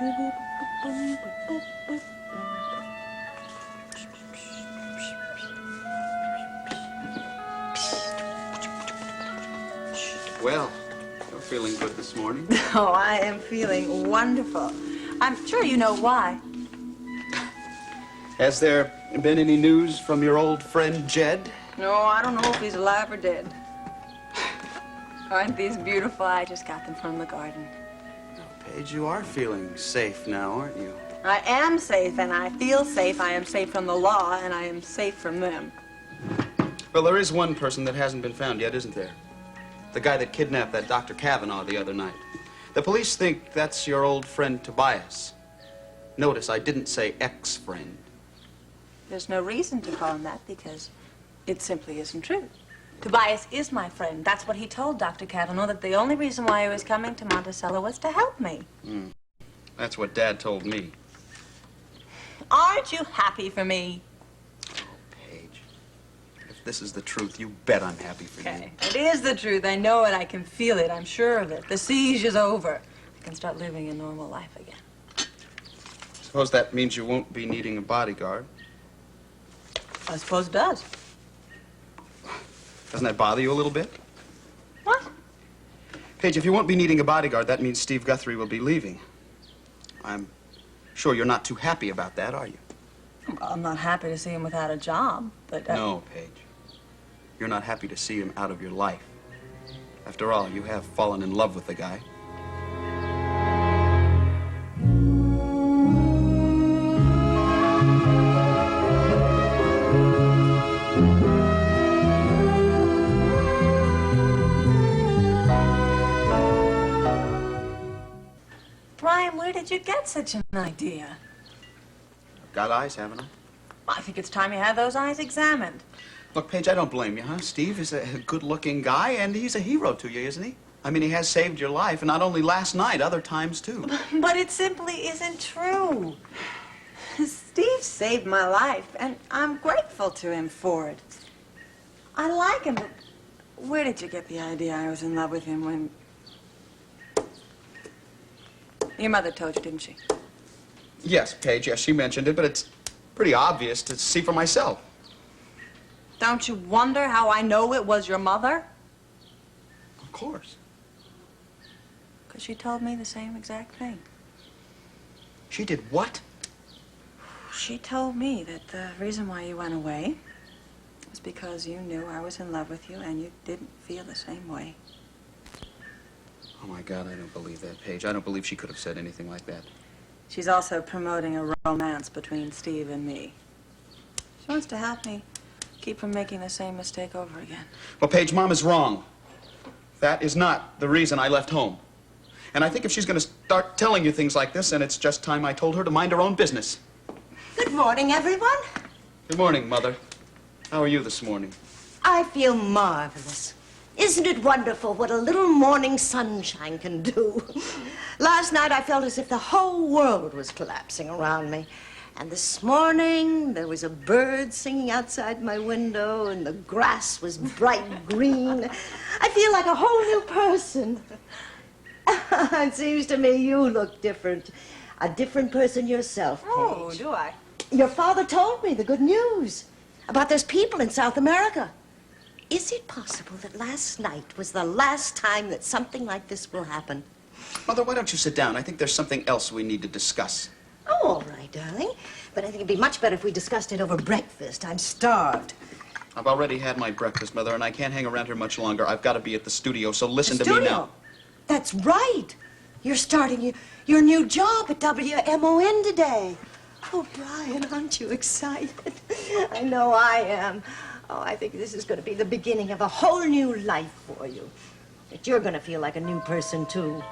Well, you're feeling good this morning. Oh, I am feeling wonderful. I'm sure you know why. Has there been any news from your old friend Jed? No, I don't know if he's alive or dead. Aren't these beautiful? I just got them from the garden. Oh, Paige, you are feeling safe now, aren't you? I am safe, and I feel safe. I am safe from the law, and I am safe from them. Well, there is one person that hasn't been found yet, isn't there? The guy that kidnapped that Dr. Kavanaugh the other night. The police think that's your old friend Tobias. Notice I didn't say ex-friend. There's no reason to call him that because it simply isn't true. Tobias is my friend. That's what he told Dr. Kavanaugh, that the only reason why he was coming to Monticello was to help me. That's what Dad told me. Aren't you happy for me? Oh, Paige, if this is the truth, you bet I'm happy for you. Okay, it is the truth. I know it. I can feel it. I'm sure of it. The siege is over. I can start living a normal life again. Suppose that means you won't be needing a bodyguard. I suppose it does. Doesn't that bother you a little bit? What? Paige, if you won't be needing a bodyguard, that means Steve Guthrie will be leaving. I'm sure you're not too happy about that, are you? Well, I'm not happy to see him without a job, but... No, Paige. You're not happy to see him out of your life. After all, you have fallen in love with the guy. Brian, where did you get such an idea? I've got eyes, haven't I? I think it's time you had those eyes examined. Look, Paige, I don't blame you, huh? Steve is a good-looking guy, and he's a hero to you, isn't he? I mean, he has saved your life, and not only last night, other times, too. But it simply isn't true. Steve saved my life, and I'm grateful to him for it. I like him, but where did you get the idea I was in love with him when... Your mother told you, didn't she? Yes, Paige, yes, she mentioned it, but it's pretty obvious to see for myself. Don't you wonder how I know it was your mother? Of course. Because she told me the same exact thing. She did what? She told me that the reason why you went away was because you knew I was in love with you and you didn't feel the same way. Oh, my God, I don't believe that, Paige. I don't believe she could have said anything like that. She's also promoting a romance between Steve and me. She wants to help me keep from making the same mistake over again. Well, Paige, Mom is wrong. That is not the reason I left home. And I think if she's going to start telling you things like this, then it's just time I told her to mind her own business. Good morning, everyone. Good morning, Mother. How are you this morning? I feel marvelous. Isn't it wonderful what a little morning sunshine can do? Last night, I felt as if the whole world was collapsing around me. And this morning, there was a bird singing outside my window, and the grass was bright green. I feel like a whole new person. It seems to me you look different. A different person yourself, Paige. Oh, do I? Your father told me the good news about those people in South America. Is it possible that last night was the last time that something like this will happen? Mother, why don't you sit down? I think there's something else we need to discuss. Oh, all right, darling. But I think it'd be much better if we discussed it over breakfast. I'm starved. I've already had my breakfast, Mother, and I can't hang around here much longer. I've got to be at the studio, so listen to me now. That's right. You're starting your new job at WMON today. Oh, Brian, aren't you excited? I know I am. Oh, I think this is going to be the beginning of a whole new life for you. But you're going to feel like a new person, too.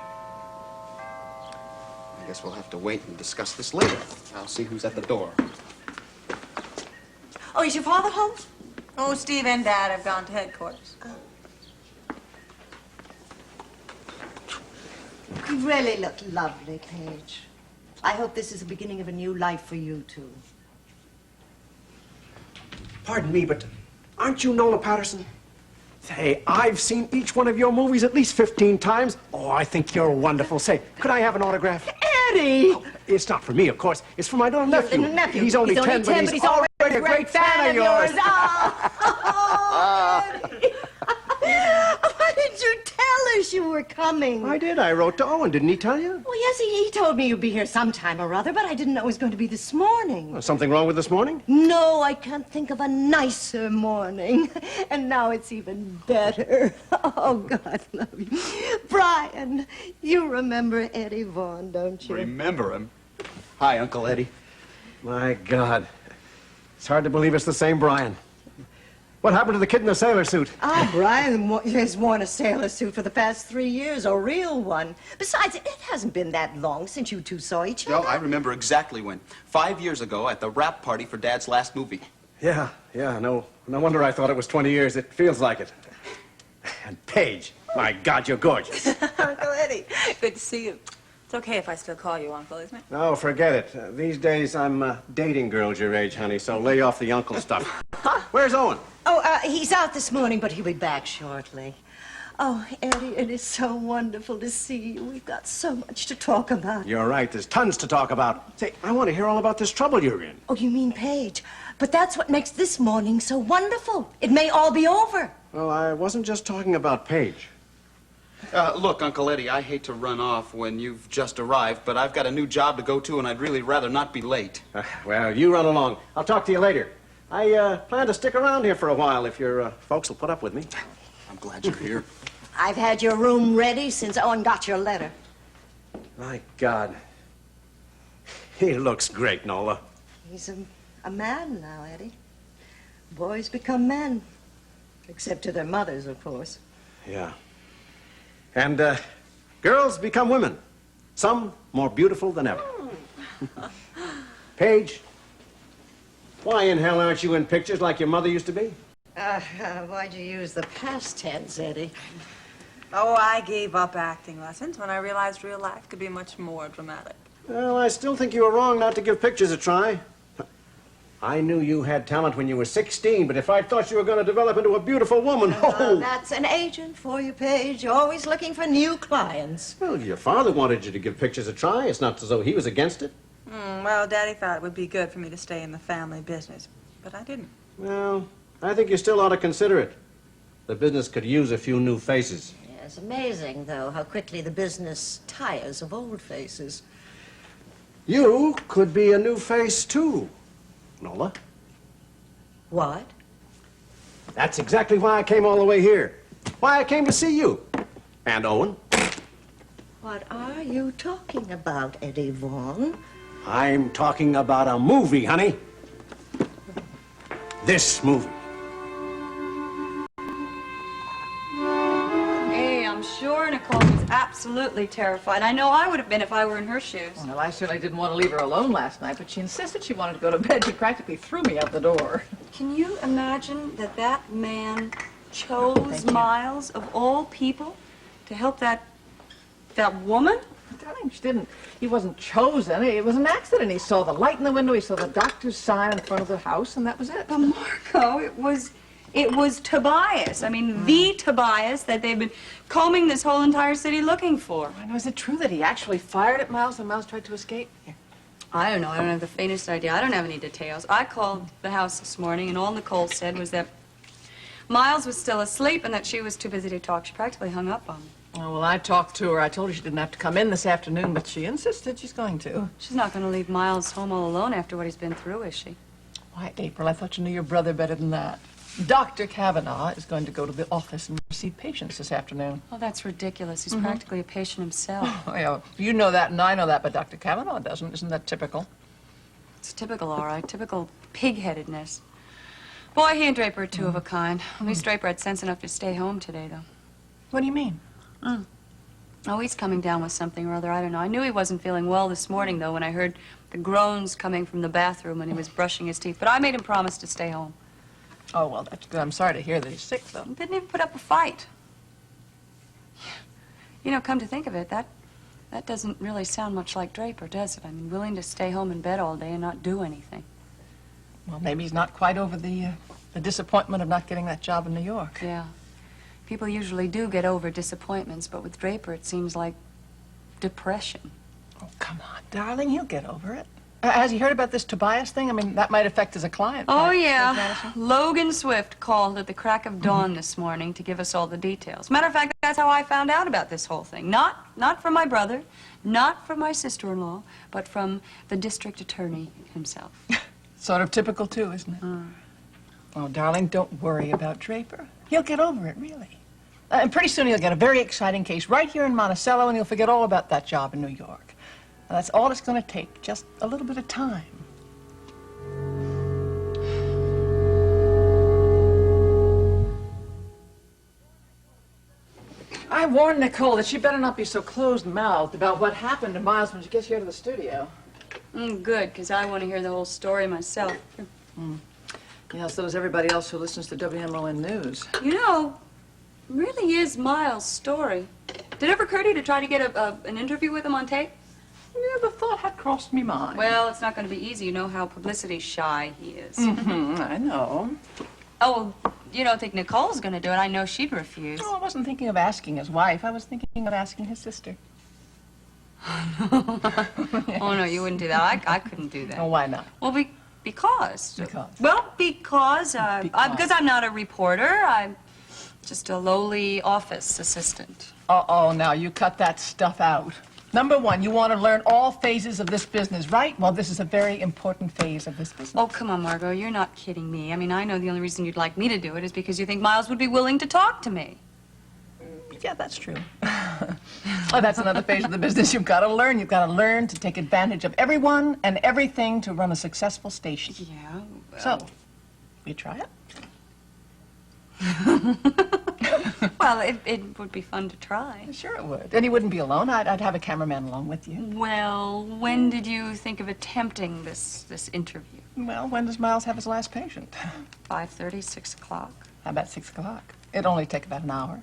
I guess we'll have to wait and discuss this later. I'll see who's at the door. Oh, is your father home? Oh, Steve and Dad have gone to headquarters. You really look lovely, Paige. I hope this is the beginning of a new life for you, too. Pardon me, but aren't you Nola Patterson? Say, I've seen each one of your movies at least 15 times. Oh, I think you're wonderful. Say, could I have an autograph? Eddie! It's not for me, of course. It's for my little Your nephew. little nephew. He's only 10, but he's already a great fan of yours. Oh, Eddie. Why did you tell us you were coming? I did. I wrote to Owen. Didn't he tell you? Well, yes, he told me you'd be here sometime or other, but I didn't know it was going to be this morning. Something wrong with this morning? No, I can't think of a nicer morning. And now it's even better. Oh, God love you. Brian, you remember Eddie Vaughn, don't you? Remember him? Hi, Uncle Eddie. My God. It's hard to believe it's the same Brian. What happened to the kid in the sailor suit? Ah, Brian has worn a sailor suit for the past 3 years, a real one. Besides, it hasn't been that long since you two saw each No, other. I remember exactly when. 5 years ago at the wrap party for Dad's last movie. Yeah, no wonder I thought it was 20 years. It feels like it. And Paige, my God, you're gorgeous. Uncle Eddie, good to see you. It's okay if I still call you Uncle, isn't it? No, forget it. These days I'm dating girls your age, honey, so lay off the uncle stuff. Where's Owen? Oh, he's out this morning, but he'll be back shortly. Oh, Eddie, it is so wonderful to see you. We've got so much to talk about. You're right. There's tons to talk about. Say, I want to hear all about this trouble you're in. Oh, you mean Paige? But that's what makes this morning so wonderful. It may all be over. Well, I wasn't just talking about Paige. Look, Uncle Eddie, I hate to run off when you've just arrived, but I've got a new job to go to, and I'd really rather not be late. Well, you run along. I'll talk to you later. I plan to stick around here for a while if your folks will put up with me. I'm glad you're here. I've had your room ready since Owen got your letter. My God. He looks great, Nola. He's a man now, Eddie. Boys become men. Except to their mothers, of course. Yeah. And girls become women. Some more beautiful than ever. Paige, why in hell aren't you in pictures like your mother used to be? Why'd you use the past tense, Eddie? Oh, I gave up acting lessons when I realized real life could be much more dramatic. Well, I still think you were wrong not to give pictures a try. I knew you had talent when you were 16, but if I thought you were going to develop into a beautiful woman, That's an agent for you, Paige. Always looking for new clients. Well, your father wanted you to give pictures a try. It's not as though he was against it. Well, Daddy thought it would be good for me to stay in the family business, but I didn't. Well, I think you still ought to consider it. The business could use a few new faces. Yeah, it's amazing, though, how quickly the business tires of old faces. You could be a new face, too, Nola. What? That's exactly why I came all the way here. Why I came to see you. And Owen. What are you talking about, Eddie Vaughn? I'm talking about a movie, honey. This movie. Hey, I'm sure Nicole was absolutely terrified. I know I would have been if I were in her shoes. Well, I certainly didn't want to leave her alone last night, but she insisted she wanted to go to bed. She practically threw me out the door. Can you imagine that man chose Miles, of all people, to help that woman? Darling, she didn't. He wasn't chosen. It was an accident. He saw the light in the window, he saw the doctor's sign in front of the house, and that was it. But Marco, it was Tobias. I mean, the Tobias that they've been combing this whole entire city looking for. I know. Is it true that he actually fired at Miles and Miles tried to escape? Here. I don't know. I don't have the faintest idea. I don't have any details. I called the house this morning, and all Nicole said was that Miles was still asleep and that she was too busy to talk. She practically hung up on me. Oh, well, I talked to her. I told her she didn't have to come in this afternoon, but she insisted she's going to. She's not going to leave Miles home all alone after what he's been through, is she? Why, April, I thought you knew your brother better than that. Dr. Kavanaugh is going to go to the office and receive patients this afternoon. Oh, that's ridiculous. He's practically a patient himself. Oh, yeah, you know that and I know that, but Dr. Kavanaugh doesn't. Isn't that typical? It's typical, all right. Typical pig-headedness. Boy, he and Draper are two of a kind. At least Draper had sense enough to stay home today, though. What do you mean? Oh, he's coming down with something or other. I don't know. I knew he wasn't feeling well this morning, though, when I heard the groans coming from the bathroom when he was brushing his teeth. But I made him promise to stay home. Oh, well, that's good. I'm sorry to hear that he's sick, though. He didn't even put up a fight. You know, come to think of it, that doesn't really sound much like Draper, does it? I mean, willing to stay home in bed all day and not do anything. Well, maybe he's not quite over the disappointment of not getting that job in New York. Yeah. People usually do get over disappointments, but with Draper it seems like depression. Oh, come on, darling, he'll get over it. Has he heard about this Tobias thing? I mean, that might affect his client. Oh, Miss yeah. Madison. Logan Swift called at the crack of dawn this morning to give us all the details. Matter of fact, that's how I found out about this whole thing. Not from my brother, not from my sister-in-law, but from the district attorney himself. Sort of typical, too, isn't it? Oh, darling, don't worry about Draper. He'll get over it, really. And pretty soon he'll get a very exciting case right here in Monticello, and he'll forget all about that job in New York. And that's all it's going to take, just a little bit of time. I warned Nicole that she better not be so closed-mouthed about what happened to Miles when she gets here to the studio. Good, because I want to hear the whole story myself. Yeah, so does everybody else who listens to WMON News. You know, really is Miles' story. Did it ever occur to you to try to get an interview with him on tape? Yeah, the thought had crossed me mind. Well, it's not going to be easy. You know how publicity shy he is. I know. Oh, you don't think Nicole's going to do it? I know she'd refuse. Oh, I wasn't thinking of asking his wife. I was thinking of asking his sister. Oh, no, you wouldn't do that. I couldn't do that. Oh, why not? Well, because. Because. Well, because I'm not a reporter. I'm just a lowly office assistant. Uh-oh, now you cut that stuff out. Number one, you want to learn all phases of this business, right? Well, this is a very important phase of this business. Oh, come on, Margot. You're not kidding me. I mean, I know the only reason you'd like me to do it is because you think Miles would be willing to talk to me. Yeah, that's true. Oh, that's another phase of the business you've got to learn. You've got to learn to take advantage of everyone and everything to run a successful station. Yeah. So, you try it? Well, it would be fun to try. Sure it would. And you wouldn't be alone. I'd have a cameraman along with you. Well, when did you think of attempting this interview? Well, when does Miles have his last patient? 5:30, 6 o'clock. How about 6 o'clock? It'd only take about an hour.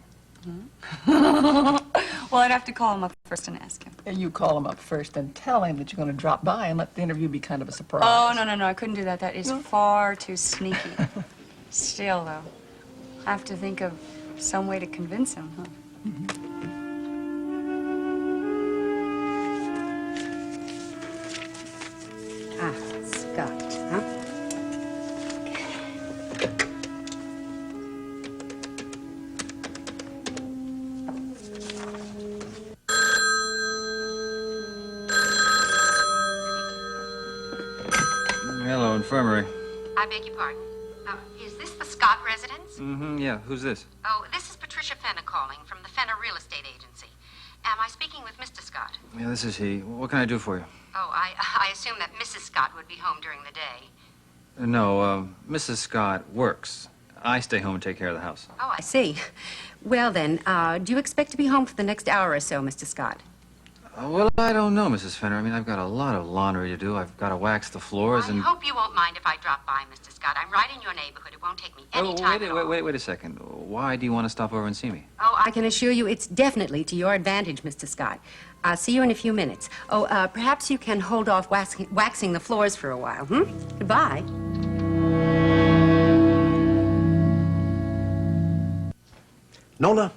Well, I'd have to call him up first and ask him. You call him up first and tell him that you're going to drop by and let the interview be kind of a surprise. Oh, no, I couldn't do that. That is far too sneaky. Still, though, I have to think of some way to convince him, huh? Ah, Scott, huh? Hello, infirmary. I beg your pardon. Is this the Scott residence? Yeah, who's this? Oh, this is Patricia Fenner calling from the Fenner Real Estate Agency. Am I speaking with Mr. Scott? Yeah, this is he. What can I do for you? Oh, I assume that Mrs. Scott would be home during the day. No, Mrs. Scott works. I stay home and take care of the house. Oh, I see. Well, then, do you expect to be home for the next hour or so, Mr. Scott? Well, I don't know, Mrs. Fenner. I mean, I've got a lot of laundry to do. I've got to wax the floors I and... hope you won't mind if I drop by, Mr. Scott. I'm right in your neighborhood. It won't take me any time at all. wait a second. Why do you want to stop over and see me? Oh, I can assure you it's definitely to your advantage, Mr. Scott. I'll see you in a few minutes. Oh, perhaps you can hold off waxing the floors for a while, Goodbye. Nona,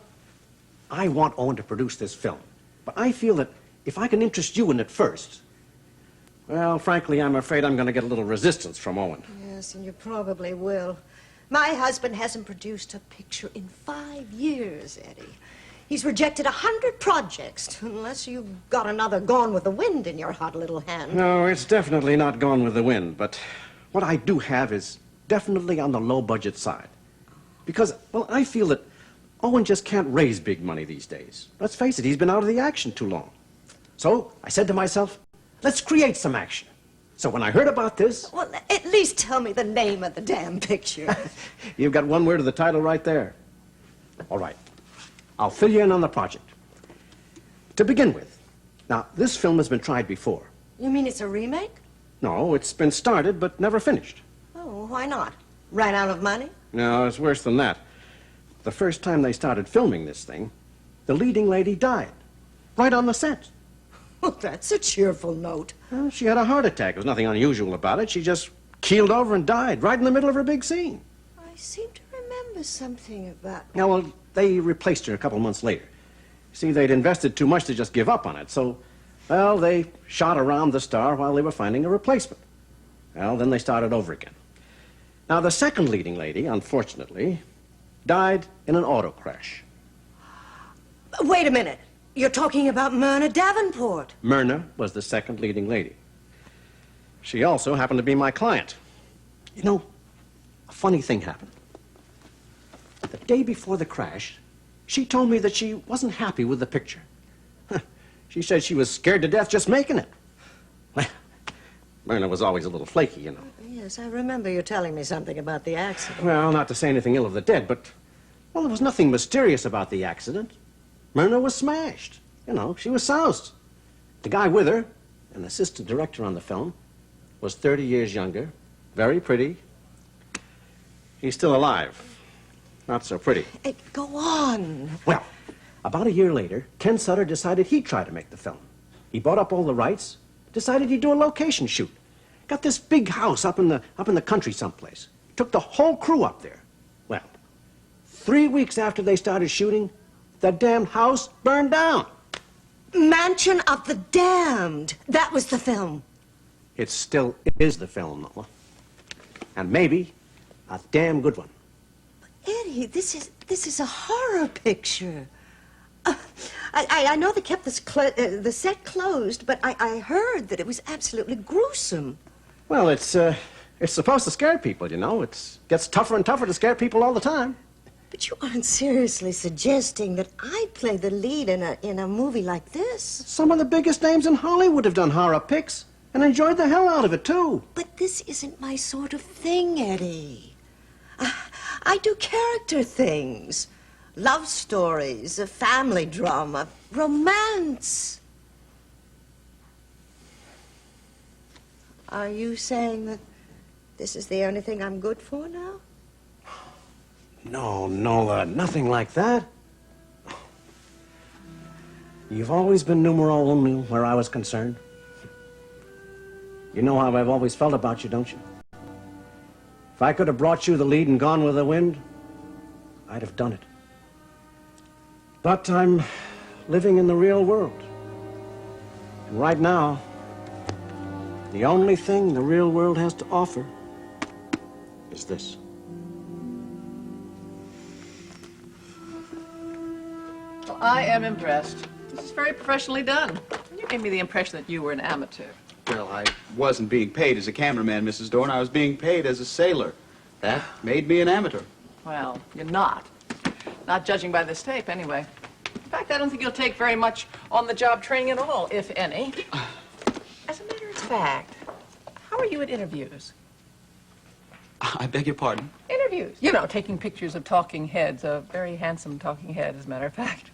I want Owen to produce this film, but I feel that if I can interest you in it first, well, frankly, I'm afraid I'm going to get a little resistance from Owen. Yes, and you probably will. My husband hasn't produced a picture in 5 years, Eddie. He's rejected 100 projects, unless you've got another Gone with the Wind in your hot little hand. No, it's definitely not Gone with the Wind, but what I do have is definitely on the low-budget side. Because, well, I feel that Owen just can't raise big money these days. Let's face it, he's been out of the action too long. So I said to myself, let's create some action. So when I heard about this... Well, at least tell me the name of the damn picture. You've got one word of the title right there. All right. I'll fill you in on the project. To begin with, now, this film has been tried before. You mean it's a remake? No, it's been started but never finished. Oh, why not? Ran out of money? No, it's worse than that. The first time they started filming this thing, the leading lady died. Right on the set. Well, that's a cheerful note. Well, she had a heart attack. There was nothing unusual about it. She just keeled over and died right in the middle of her big scene. I seem to remember something about... Now, well, they replaced her a couple months later. See, they'd invested too much to just give up on it, so Well, they shot around the star while they were finding a replacement. Well, then they started over again. Now, the second leading lady, unfortunately, died in an auto crash. Wait a minute. You're talking about Myrna Davenport. Myrna was the second leading lady. She also happened to be my client. You know, a funny thing happened. The day before the crash, she told me that she wasn't happy with the picture. She said she was scared to death just making it. Well, Myrna was always a little flaky, you know. Yes, I remember you telling me something about the accident. Well, not to say anything ill of the dead, but, well, there was nothing mysterious about the accident. Myrna was smashed. You know, she was soused. The guy with her, an assistant director on the film, was 30 years younger, very pretty. He's still alive. Not so pretty. Hey, go on. Well, about a year later, Ken Sutter decided he'd try to make the film. He bought up all the rights, decided he'd do a location shoot. Got this big house up in the country someplace. Took the whole crew up there. Well, 3 weeks after they started shooting, the damn house burned down. Mansion of the Damned. That was the film. It still is the film, Nola. And maybe a damn good one. Eddie, this is a horror picture. I know they kept the set closed, but I heard that it was absolutely gruesome. Well, it's supposed to scare people, you know. It gets tougher and tougher to scare people all the time. But you aren't seriously suggesting that I play the lead in a movie like this? Some of the biggest names in Hollywood have done horror pics and enjoyed the hell out of it, too. But this isn't my sort of thing, Eddie. I do character things. Love stories, a family drama, romance. Are you saying that this is the only thing I'm good for now? No, Nola, nothing like that. You've always been numero uno where I was concerned. You know how I've always felt about you, don't you? If I could have brought you the lead and gone with the wind, I'd have done it. But I'm living in the real world. And right now, the only thing the real world has to offer is this. Well, I am impressed. This is very professionally done. You gave me the impression that you were an amateur. Well, I wasn't being paid as a cameraman, Mrs. Dorn. I was being paid as a sailor. That made me an amateur. Well, you're not. Not judging by this tape, anyway. In fact, I don't think you'll take very much on-the-job training at all, if any. As a matter of fact, how are you at interviews? I beg your pardon? Interviews. You know, taking pictures of talking heads. A very handsome talking head, as a matter of fact.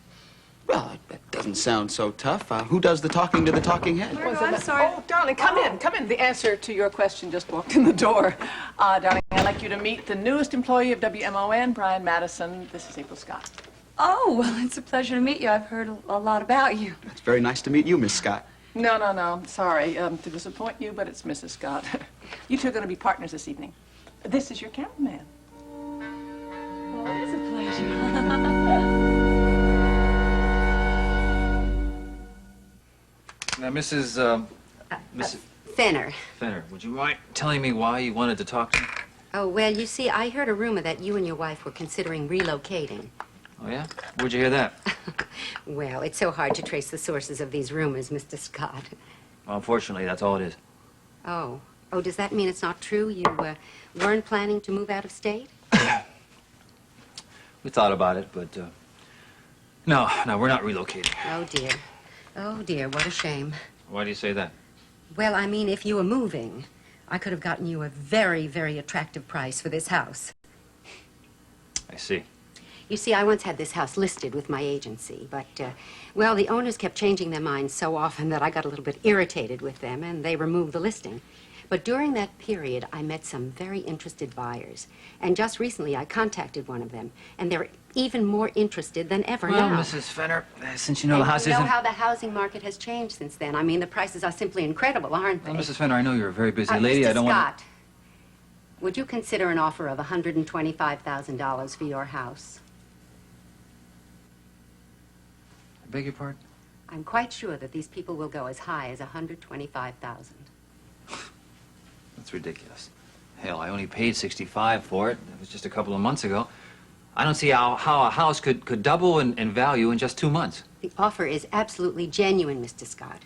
Well, that doesn't sound so tough. Who does the talking to the talking head? I'm sorry. Oh, darling, come in, come in. The answer to your question just walked in the door. Darling, I'd like you to meet the newest employee of WMON, Brian Madison. This is April Scott. Oh, well, it's a pleasure to meet you. I've heard a lot about you. It's very nice to meet you, Miss Scott. No. Sorry to disappoint you, but it's Mrs. Scott. You two are going to be partners this evening. This is your cameraman. Oh, it is a pleasure. Now, Mrs. Fenner. Fenner, would you mind telling me why you wanted to talk to me? Oh, well, you see, I heard a rumor that you and your wife were considering relocating. Oh, yeah? Where'd you hear that? Well, it's so hard to trace the sources of these rumors, Mr. Scott. Well, unfortunately, that's all it is. Oh, does that mean it's not true? You weren't planning to move out of state? We thought about it, but, no, we're not relocating. Oh, dear, what a shame. Why do you say that? Well, I mean, if you were moving, I could have gotten you a very, very attractive price for this house. I see. You see, I once had this house listed with my agency, but, well, the owners kept changing their minds so often that I got a little bit irritated with them, and they removed the listing. But during that period, I met some very interested buyers. And just recently, I contacted one of them, and they're even more interested than ever Well, now. Mrs. Fenner, since you know the house You know isn't... how the housing market has changed since then. I mean, the prices are simply incredible, aren't they? Well, Mrs. Fenner, I know you're a very busy lady. Mr. I don't want... Scott, would you consider an offer of $125,000 for your house? I beg your pardon? I'm quite sure that these people will go as high as $125,000. That's ridiculous. Hell, I only paid $65 for it. It was just a couple of months ago. I don't see how a house could double in value in just 2 months. The offer is absolutely genuine, Mr. Scott.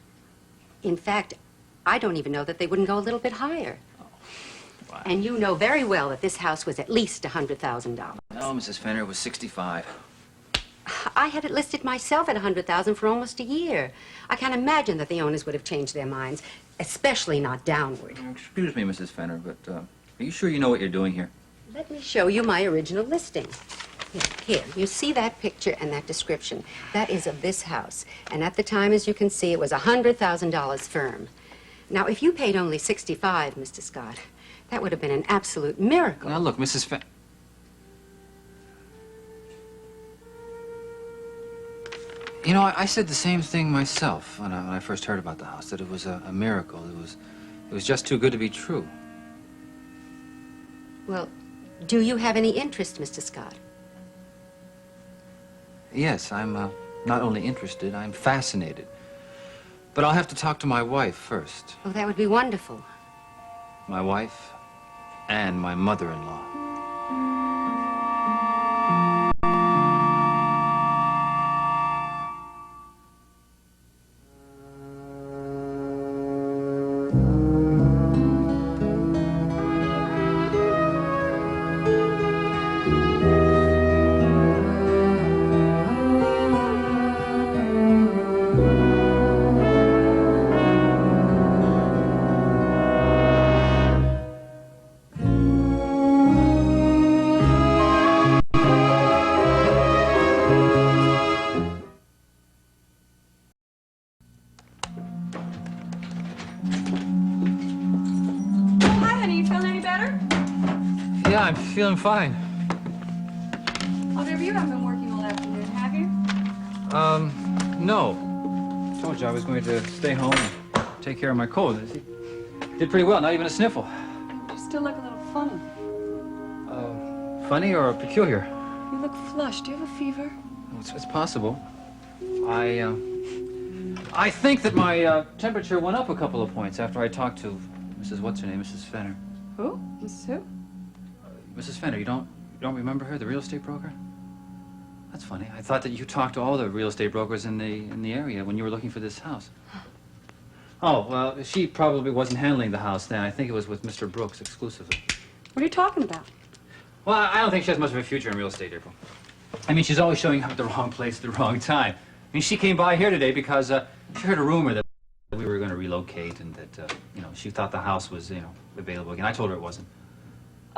In fact, I don't even know that they wouldn't go a little bit higher. Wow. And you know very well that this house was at least $100,000. No, Mrs. Fenner, it was 65. I had it listed myself at $100,000 for almost a year. I can't imagine that the owners would have changed their minds, especially not downward. Excuse me, Mrs. Fenner, but are you sure you know what you're doing here? Let me show you my original listing. Here, you see that picture and that description. That is of this house. And at the time, as you can see, it was $100,000 firm. Now, if you paid only $65, Mr. Scott, that would have been an absolute miracle. Now, look, Mrs. Fenner. You know, I said the same thing myself when I first heard about the house, that it was a miracle. It was just too good to be true. Well, do you have any interest, Mr. Scott? Yes, I'm not only interested, I'm fascinated. But I'll have to talk to my wife first. Oh, that would be wonderful. My wife and my mother-in-law. Yeah, I'm feeling fine. Whatever, you haven't been working all afternoon, have you? No. I told you I was going to stay home and take care of my cold. Did pretty well, not even a sniffle. You still look a little funny. Funny or peculiar? You look flushed. Do you have a fever? It's possible. I think that my temperature went up a couple of points after I talked to Mrs. What's-her-name, Mrs. Fenner. Who? Mrs. Who? Mrs. Fenner, you don't remember her, the real estate broker? That's funny. I thought that you talked to all the real estate brokers in the area when you were looking for this house. Oh, well, she probably wasn't handling the house then. I think it was with Mr. Brooks exclusively. What are you talking about? Well, I don't think she has much of a future in real estate, April. I mean, she's always showing up at the wrong place at the wrong time. I mean, she came by here today because she heard a rumor that we were going to relocate and that, she thought the house was, available again. I told her it wasn't.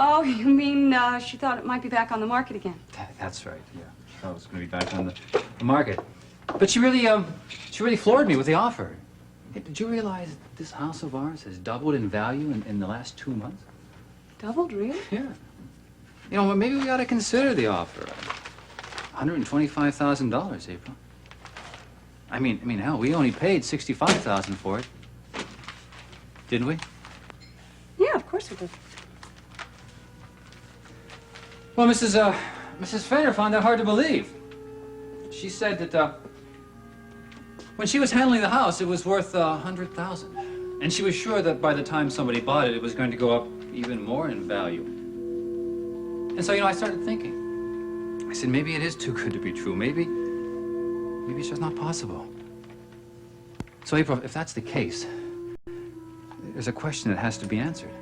Oh, you mean she thought it might be back on the market again? That's right, yeah. She thought it was going to be back on the market. But she really floored me with the offer. Hey, did you realize this house of ours has doubled in value in the last 2 months? Doubled, really? Yeah. Maybe we ought to consider the offer. $125,000, April. I mean, hell, we only paid $65,000 for it. Didn't we? Yeah, of course we did. Well, Mrs. Fenner found that hard to believe. She said that when she was handling the house, it was worth $100,000, and she was sure that by the time somebody bought it, it was going to go up even more in value. And so, I started thinking. I said, maybe it is too good to be true. Maybe it's just not possible. So, April, if that's the case, there's a question that has to be answered.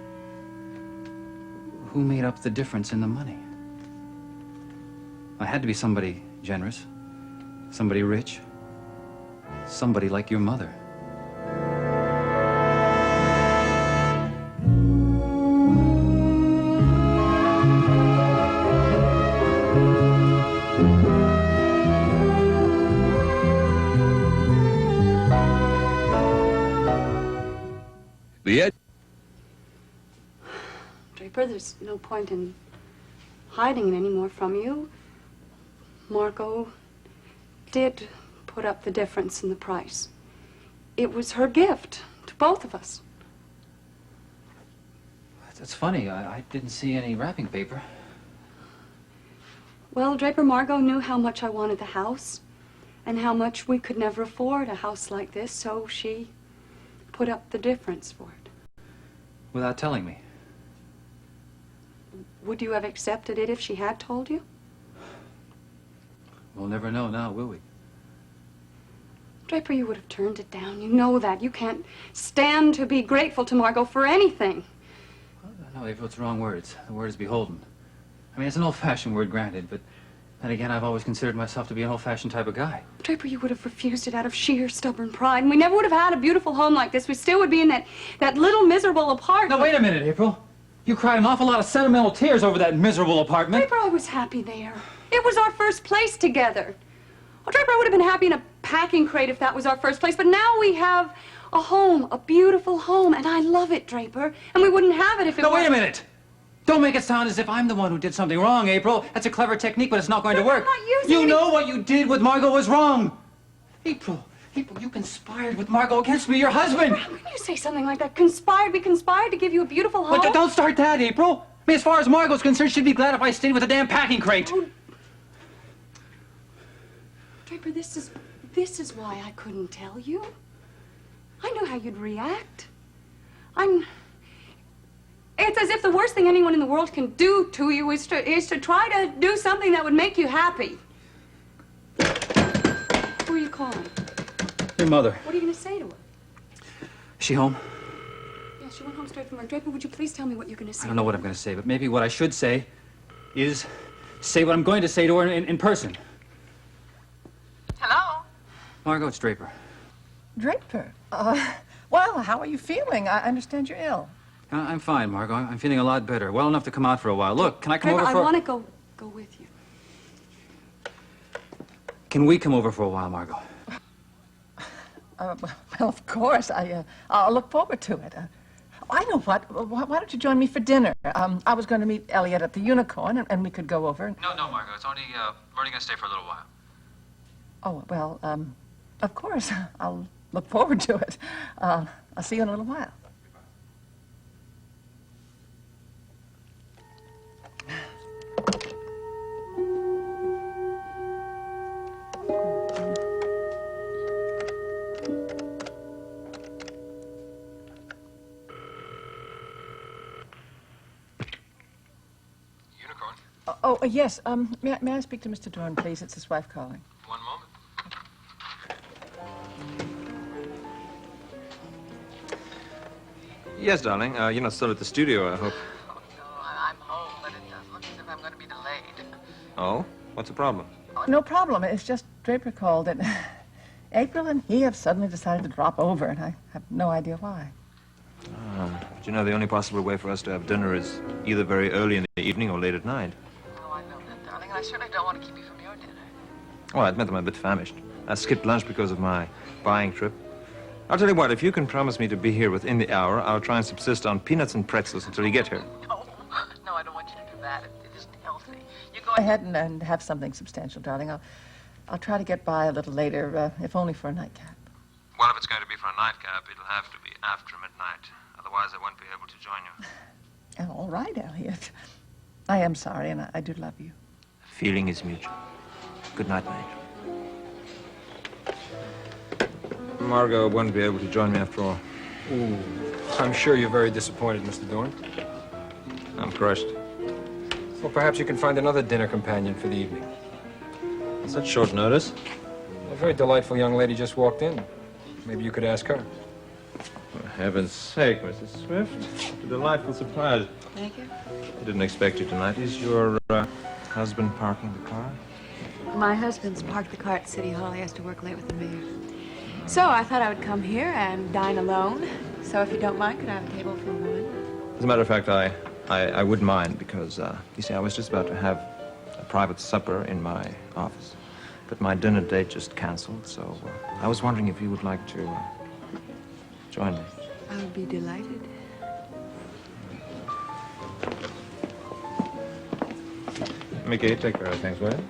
Who made up the difference in the money? It had to be somebody generous, somebody rich, somebody like your mother. Draper, there's no point in hiding it anymore from you. Margot did put up the difference in the price. It was her gift to both of us. That's funny. I didn't see any wrapping paper. Well, Draper, Margot knew how much I wanted the house. and how much we could never afford a house like this, so she put up the difference for it. Without telling me. Would you have accepted it if she had told you? We'll never know now, will we? Draper, you would have turned it down. You know that. You can't stand to be grateful to Margot for anything. No, April, it's the wrong words. The word is beholden. I mean, it's an old-fashioned word, granted, but then again, I've always considered myself to be an old-fashioned type of guy. Draper, you would have refused it out of sheer stubborn pride, and we never would have had a beautiful home like this. We still would be in that little miserable apartment. Now, wait a minute, April. You cried an awful lot of sentimental tears over that miserable apartment. Draper, I was happy there. It was our first place together. Well, Draper, I would have been happy in a packing crate if that was our first place, but now we have a home, a beautiful home, and I love it, Draper, and we wouldn't have it if it No, weren't... wait a minute. Don't make it sound as if I'm the one who did something wrong, April. That's a clever technique, but it's not going to work. I'm not using You any- know what you did with Margot was wrong. April, you conspired with Margot against me, your husband. How can you say something like that? Conspired? We conspired to give you a beautiful home? But don't start that, April. I mean, as far as Margot's concerned, she'd be glad if I stayed with a damn packing crate. Oh. Draper, this is why I couldn't tell you. I knew how you'd react. It's as if the worst thing anyone in the world can do to you is to try to do something that would make you happy. Who are you calling? Your mother. What are you going to say to her? Is she home? Yeah, she went home straight from work. Draper, would you please tell me what you're going to say? I don't know what I'm going to say, but maybe what I should say is say what I'm going to say to her in person. Hello? Margot, it's Draper. Draper? Well, how are you feeling? I understand you're ill. I'm fine, Margot. I'm feeling a lot better. Well enough to come out for a while. Look, can I come Draper, over for... I want to go with you. Can we come over for a while, Margot? Well, of course. I'll look forward to it. I know what. Why don't you join me for dinner? I was going to meet Elliot at the Unicorn, and we could go over. No, Margot. It's only, we're only going to stay for a little while. Oh, well, of course. I'll look forward to it. I'll see you in a little while. Yes. May I speak to Mr. Dorn, please? It's his wife calling. One moment. Yes, darling. You're not still at the studio, I hope. Oh, no, I'm home, but it does look as if I'm going to be delayed. Oh? What's the problem? Oh, no problem. It's just Draper called, and April and he have suddenly decided to drop over, and I have no idea why. But you know, the only possible way for us to have dinner is either very early in the evening or late at night. Oh, I know that, darling, and I certainly don't want to keep you from your dinner. Well, I admit I'm a bit famished. I skipped lunch because of my buying trip. I'll tell you what, if you can promise me to be here within the hour, I'll try and subsist on peanuts and pretzels until you get here. No, I don't want you to do that. It isn't healthy. You go ahead and have something substantial, darling. I'll try to get by a little later, if only for a nightcap. Well, if it's going to be for a nightcap, it'll have to be after midnight. Otherwise, I won't be able to join you. All right, Elliot. I am sorry, and I do love you. Feeling is mutual. Good night, mate. Margot won't be able to join me after all. Ooh, I'm sure you're very disappointed, Mr. Dorn. I'm crushed. Well, perhaps you can find another dinner companion for the evening. On such short notice? A very delightful young lady just walked in. Maybe you could ask her. For heaven's sake, Mrs. Swift. What a delightful surprise. Thank you. I didn't expect you tonight. Is your husband parking the car? My husband's parked the car at City Hall. He has to work late with the mayor. So I thought I would come here and dine alone. So if you don't mind, could I have a table for one? As a matter of fact, I wouldn't mind because, you see, I was just about to have a private supper in my office. But my dinner date just canceled, so I was wondering if you would like to join me. I would be delighted. Mickey, take care of things, will you?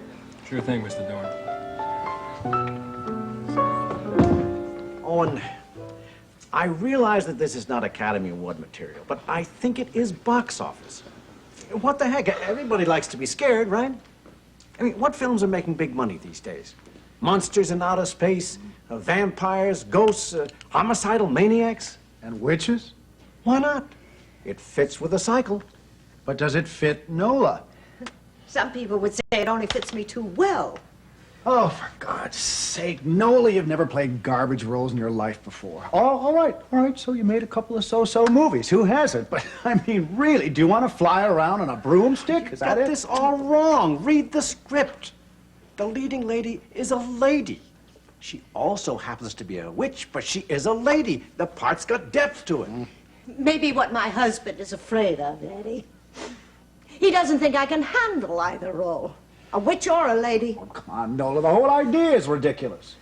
Sure thing, Mr. Dorn. Owen, I realize that this is not Academy Award material, but I think it is box office. What the heck? Everybody likes to be scared, right? I mean, what films are making big money these days? Monsters in outer space, vampires, ghosts, homicidal maniacs. And witches? Why not? It fits with the cycle. But does it fit Nola? Some people would say it only fits me too well. Oh, for God's sake, Nola, you've never played garbage roles in your life before. Oh, all right, so you made a couple of so-so movies. Who hasn't? But, I mean, really, do you want to fly around on a broomstick? Is that Got it? this all wrong. Read the script. The leading lady is a lady. She also happens to be a witch, but she is a lady. The part's got depth to it. Maybe what my husband is afraid of, Eddie. He doesn't think I can handle either role. A witch or a lady. Oh, come on, Nola, the whole idea is ridiculous.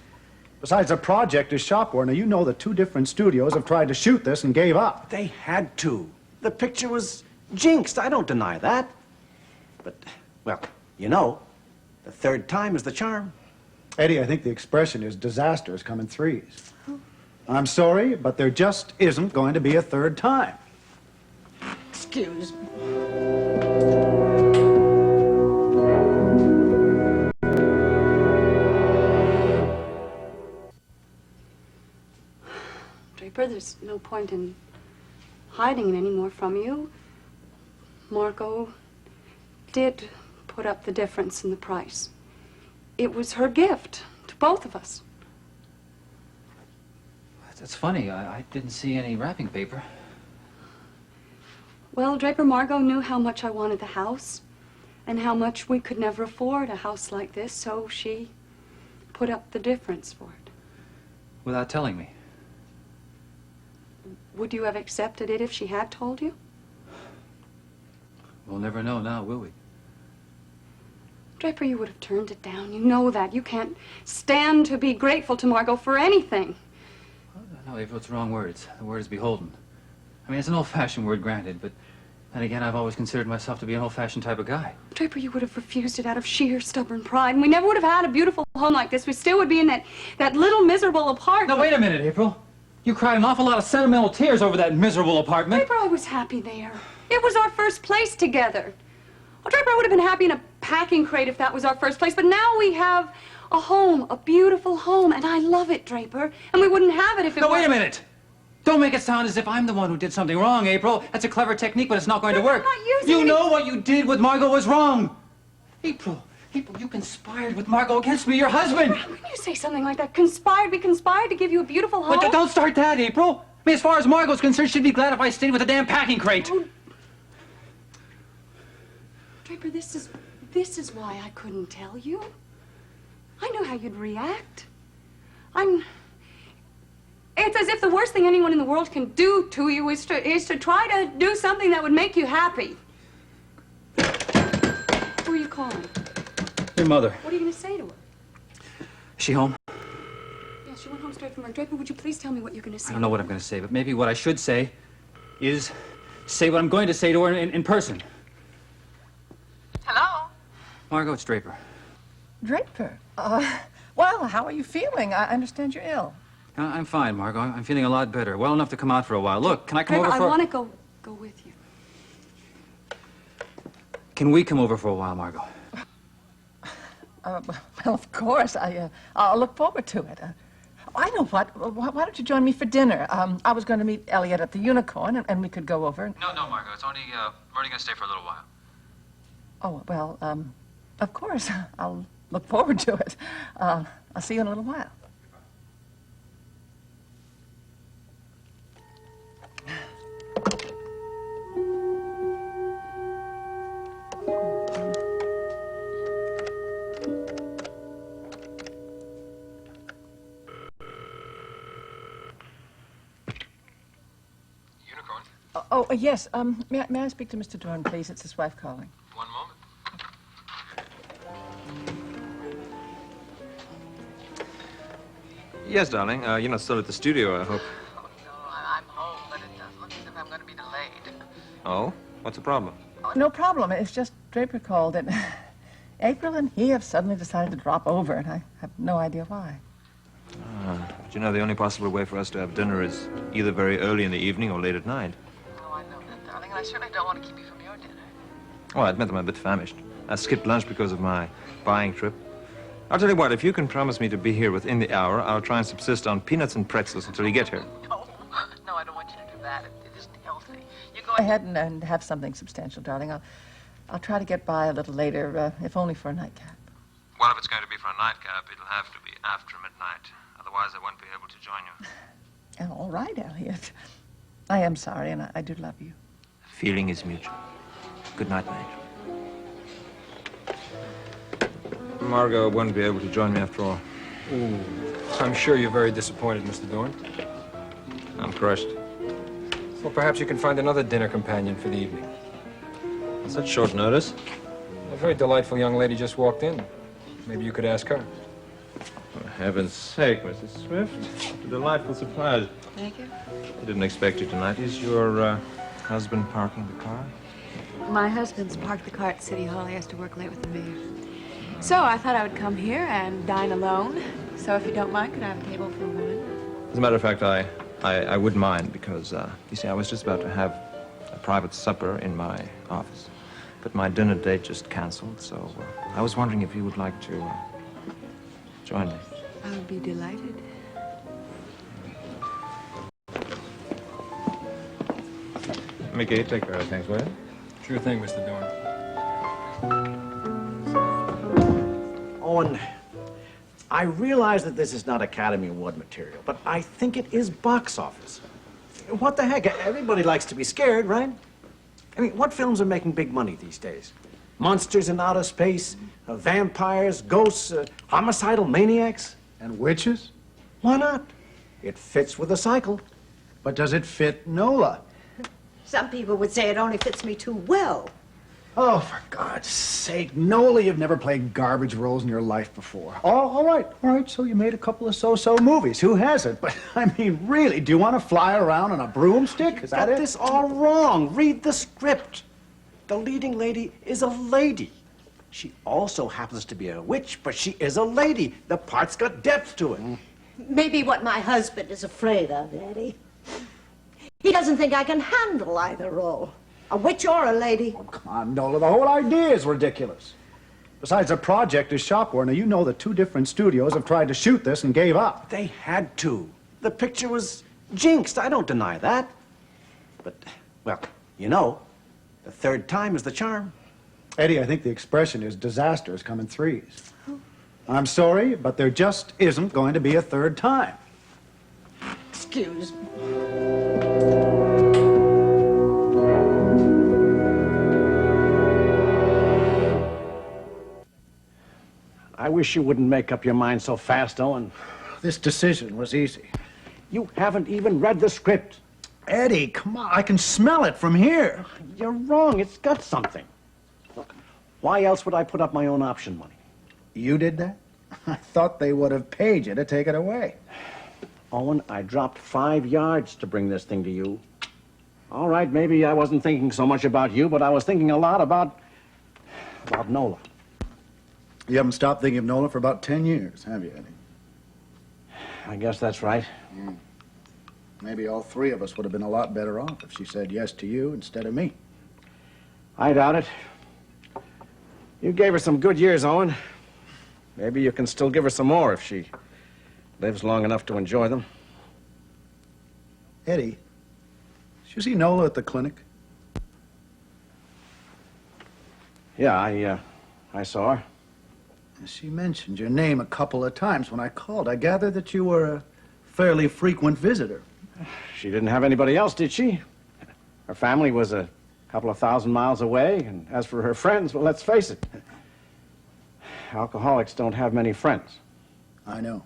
Besides, the project is shopware. Now, you know that 2 different studios have tried to shoot this and gave up. They had to. The picture was jinxed. I don't deny that. But, well, you know, the third time is the charm. Eddie, I think the expression is disasters come in threes. I'm sorry, but there just isn't going to be a third time. Excuse me. Draper, there's no point in hiding it anymore from you. Margot did put up the difference in the price. It was her gift to both of us. That's funny. I didn't see any wrapping paper. Well, Draper, Margot knew how much I wanted the house and how much we could never afford a house like this, so she put up the difference for it. Without telling me. Would you have accepted it if she had told you? We'll never know now, will we? Draper, you would have turned it down. You know that. You can't stand to be grateful to Margot for anything. No, April, it's the wrong words. The word is beholden. I mean, it's an old-fashioned word, granted, but then again, I've always considered myself to be an old-fashioned type of guy. Draper, you would have refused it out of sheer stubborn pride, and we never would have had a beautiful home like this. We still would be in that little miserable apartment. Now, wait a minute, April. You cried an awful lot of sentimental tears over that miserable apartment. Draper, I was happy there. It was our first place together. Well, Draper, I would have been happy in a packing crate if that was our first place, but now we have a home, a beautiful home, and I love it, Draper, and we wouldn't have it if it No, weren't... wait a minute. Don't make it sound as if I'm the one who did something wrong, April. That's a clever technique, but it's not going to work. I'm not using You any- know what you did with Margot was wrong. April, you conspired with Margot against me, your husband. How can you say something like that? Conspired? We conspired to give you a beautiful home? But don't start that, April. I mean, as far as Margot's concerned, she'd be glad if I stayed with the damn packing crate. Oh. Draper, this is why I couldn't tell you. I know how you'd react. It's as if the worst thing anyone in the world can do to you is to try to do something that would make you happy. Who are you calling? Your mother. What are you going to say to her? Is she home? Yeah, she went home straight from work. Draper, would you please tell me what you're going to say? I don't know what I'm going to say, but maybe what I should say is say what I'm going to say to her in person. Hello? Margot, it's Draper. Draper, well, how are you feeling? I understand you're ill. I'm fine, Margot. I'm feeling a lot better. Well enough to come out for a while. Look, can I come Draper, over for... I want to go with you. Can we come over for a while, Margot? Well, of course. I'll look forward to it. I know what. Why don't you join me for dinner? I was going to meet Elliot at the Unicorn, and we could go over. No, Margot. It's only, we're only going to stay for a little while. Oh, well, of course. I'll look forward to it. I'll see you in a little while. Yes. May I speak to Mr. Dorn, please? It's his wife calling. One moment. Yes, darling. You're not still at the studio, I hope. Oh, no, I'm home, but it does look as if I'm going to be delayed. Oh? What's the problem? No problem. It's just Draper called, and April and he have suddenly decided to drop over, and I have no idea why. But you know, the only possible way for us to have dinner is either very early in the evening or late at night. Oh, I know that, darling, and I certainly don't want to keep you from your dinner. Oh, I admit I'm a bit famished. I skipped lunch because of my buying trip. I'll tell you what, if you can promise me to be here within the hour, I'll try and subsist on peanuts and pretzels until you get here. No, I don't want you to do that. It isn't healthy. You go Go ahead and have something substantial, darling. I'll try to get by a little later, if only for a nightcap. Well, if it's going to be for a nightcap, it'll have to be after midnight. Otherwise, I won't be able to join you. All right, Elliot. I am sorry, and I do love you. Feeling is mutual. Good night, mate. Margot won't be able to join me after all. Ooh. I'm sure you're very disappointed, Mr. Dorn. I'm crushed. Well, perhaps you can find another dinner companion for the evening. On such short notice? A very delightful young lady just walked in. Maybe you could ask her. For heaven's sake, Mrs. Swift. What a delightful surprise. Thank you. I didn't expect you tonight. Is your husband parking the car? My husband's parked the car at City Hall. He has to work late with the mayor. So I thought I would come here and dine alone. So if you don't mind, could I have a table for one? As a matter of fact, I wouldn't mind because, you see, I was just about to have a private supper in my office. But my dinner date just canceled, so I was wondering if you would like to join me. I would be delighted. Mickey, take care of things, will you? Sure thing, Mr. Dorn. Owen, I realize that this is not Academy Award material, but I think it is box office. What the heck? Everybody likes to be scared, right? I mean, what films are making big money these days? Monsters in outer space, vampires, ghosts, homicidal maniacs. And witches? Why not? It fits with the cycle. But does it fit Nola? Some people would say it only fits me too well. Oh, for God's sake, Nola, you've never played garbage roles in your life before. Oh, all right, so you made a couple of so-so movies. Who hasn't? But, I mean, really, do you want to fly around on a broomstick? Is that Got it? this all wrong. Read the script. The leading lady is a lady. She also happens to be a witch, but she is a lady. The part's got depth to it. Maybe what my husband is afraid of, Eddie. He doesn't think I can handle either role. A witch or a lady. Oh, come on, Nola, the whole idea is ridiculous. Besides, the project is shopware. Now, you know that 2 different studios have tried to shoot this and gave up. They had to. The picture was jinxed. I don't deny that. But, well, you know, the third time is the charm. Eddie, I think the expression is disasters come in threes. I'm sorry, but there just isn't going to be a third time. Excuse me. I wish you wouldn't make up your mind so fast, Owen. This decision was easy. You haven't even read the script. Eddie, come on, I can smell it from here. You're wrong. It's got something. Look, why else would I put up my own option money? You did that? I thought they would have paid you to take it away. Owen, I dropped 5 yards to bring this thing to you. All right, maybe I wasn't thinking so much about you, but I was thinking a lot about Nola. You haven't stopped thinking of Nola for about 10 years, have you, Eddie? I guess that's right. Maybe all 3 of us would have been a lot better off if she said yes to you instead of me. I doubt it. You gave her some good years, Owen. Maybe you can still give her some more if she lives long enough to enjoy them. Eddie, did you see Nola at the clinic? Yeah, I saw her. She mentioned your name a couple of times when I called. I gather that you were a fairly frequent visitor. She didn't have anybody else, did she? Her family was a couple of thousand miles away, and as for her friends, well, let's face it. Alcoholics don't have many friends. I know.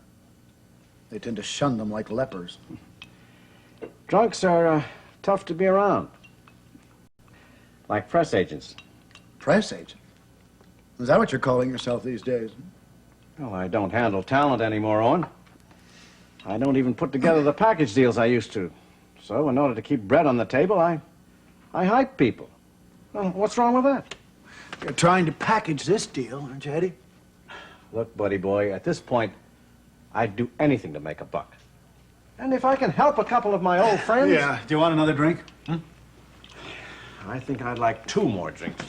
They tend to shun them like lepers. Drunks are tough to be around. Like press agents. Press agent? Is that what you're calling yourself these days? Well, I don't handle talent anymore, Owen. I don't even put together the package deals I used to. So, in order to keep bread on the table, I hype people. Well, what's wrong with that? You're trying to package this deal, aren't you, Eddie? Look, buddy boy, at this point, I'd do anything to make a buck. And if I can help a couple of my old friends... Yeah. Do you want another drink? I think I'd like 2 more drinks.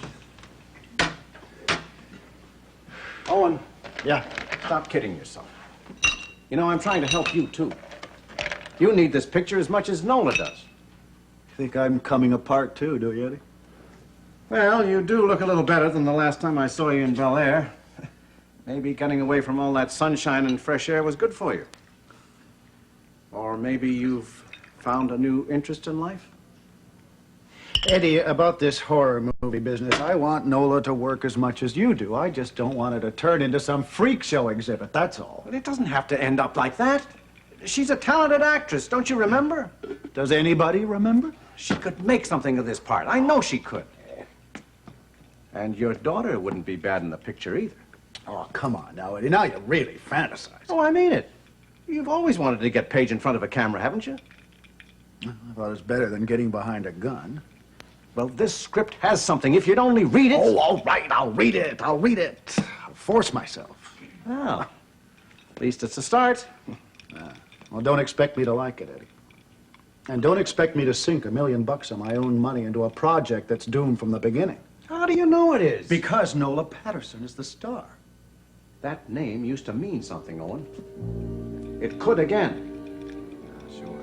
Owen. Yeah. stop kidding yourself. You know, I'm trying to help you, too. You need this picture as much as Nola does. Think I'm coming apart, too, do you, Eddie? Well, you do look a little better than the last time I saw you in Bel Air. Maybe getting away from all that sunshine and fresh air was good for you. Or maybe you've found a new interest in life? Eddie, about this horror movie business, I want Nola to work as much as you do. I just don't want it to turn into some freak show exhibit, that's all. But it doesn't have to end up like that. She's a talented actress, don't you remember? Does anybody remember? She could make something of this part. I know she could. And your daughter wouldn't be bad in the picture either. Oh, come on now, Eddie. Now you're really fantasizing. Oh, I mean it. You've always wanted to get Paige in front of a camera, haven't you? I thought it was better than getting behind a gun. Well, this script has something. If you'd only read it... Oh, all right, I'll read it. I'll force myself. Well, at least it's a start. Well, don't expect me to like it, Eddie. And don't expect me to sink $1 million of my own money into a project that's doomed from the beginning. How do you know it is? Because Nola Patterson is the star. That name used to mean something, Owen. It could again. Yeah, sure.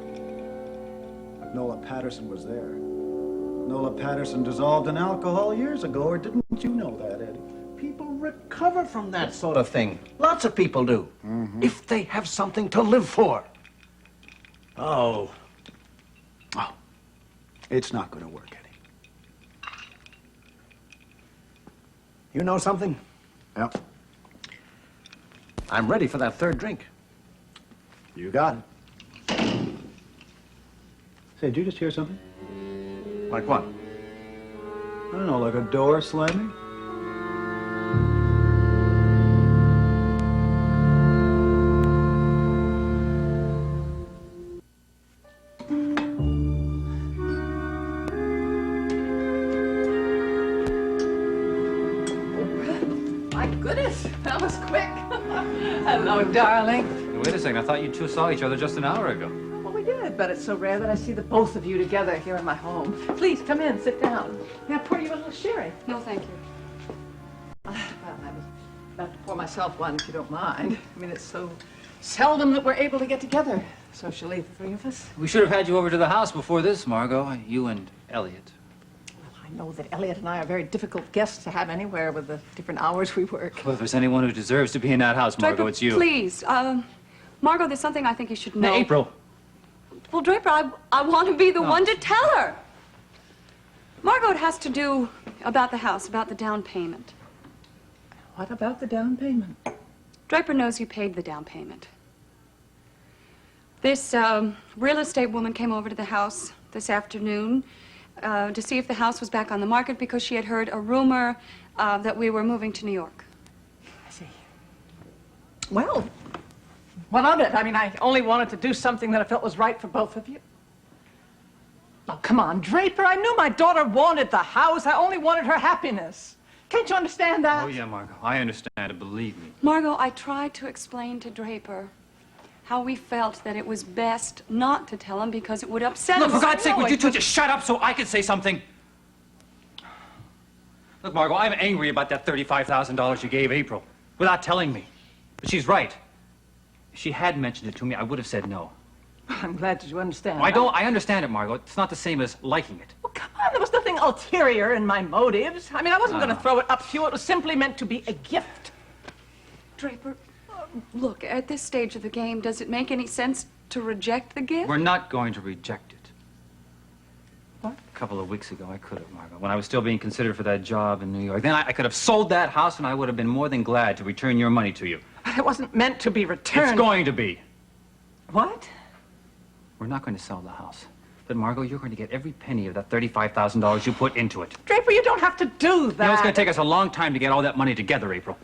But Nola Patterson was there. Nola Patterson dissolved in alcohol years ago, or didn't you know that, Eddie? People recover from that sort of thing. Lots of people do. If they have something to live for. Oh. Oh. It's not going to work, Eddie. You know something? Yep. I'm ready for that third drink. You got it. Say, did you just hear something? Like what? I don't know, like a door slamming? My goodness, that was quick. Hello, darling. Wait a second, I thought you two saw each other just an hour ago. Well, we did, but it's so rare that I see the both of you together here in my home. Please, come in, sit down. May I pour you a little sherry? No, thank you. Well, I was about to pour myself one, if you don't mind. I mean, it's so seldom that we're able to get together socially, the three of us. We should have had you over to the house before this, Margot. You and Elliot. I know that Elliot and I are very difficult guests to have anywhere with the different hours we work. Well, if there's anyone who deserves to be in that house, Margot, Draper, it's you. please. Margot, there's something I think you should know. Now, April. Well, Draper, I want to be the one to tell her. Margot, it has to do about the house, about the down payment. What about the down payment? Draper knows you paid the down payment. This real estate woman came over to the house this afternoon to see if the house was back on the market because she had heard a rumor that we were moving to New York. I see. Well, what of it? I mean, I only wanted to do something that I felt was right for both of you. Oh, come on, Draper. I knew my daughter wanted the house. I only wanted her happiness. Can't you understand that? Oh, yeah, Margot. I understand it, believe me. Margot, I tried to explain to Draper how we felt that it was best not to tell him because it would upset him. Look, for God's sake, I know would you it two just shut up so I could say something? Look, Margot, I'm angry about that $35,000 you gave April without telling me. But she's right. If she had mentioned it to me, I would have said no. I'm glad that you understand. I understand it, Margot. It's not the same as liking it. Well, come on. There was nothing ulterior in my motives. I mean, I wasn't going to throw it up to you. It was simply meant to be a gift. Draper, look, at this stage of the game, does it make any sense to reject the gift? We're not going to reject it. What? A couple of weeks ago, I could have, Margot, when I was still being considered for that job in New York. Then I could have sold that house, and I would have been more than glad to return your money to you. But it wasn't meant to be returned. It's going to be. What? We're not going to sell the house. But, Margot, you're going to get every penny of that $35,000 you put into it. Draper, you don't have to do that. You know, it's going to take us a long time to get all that money together, April.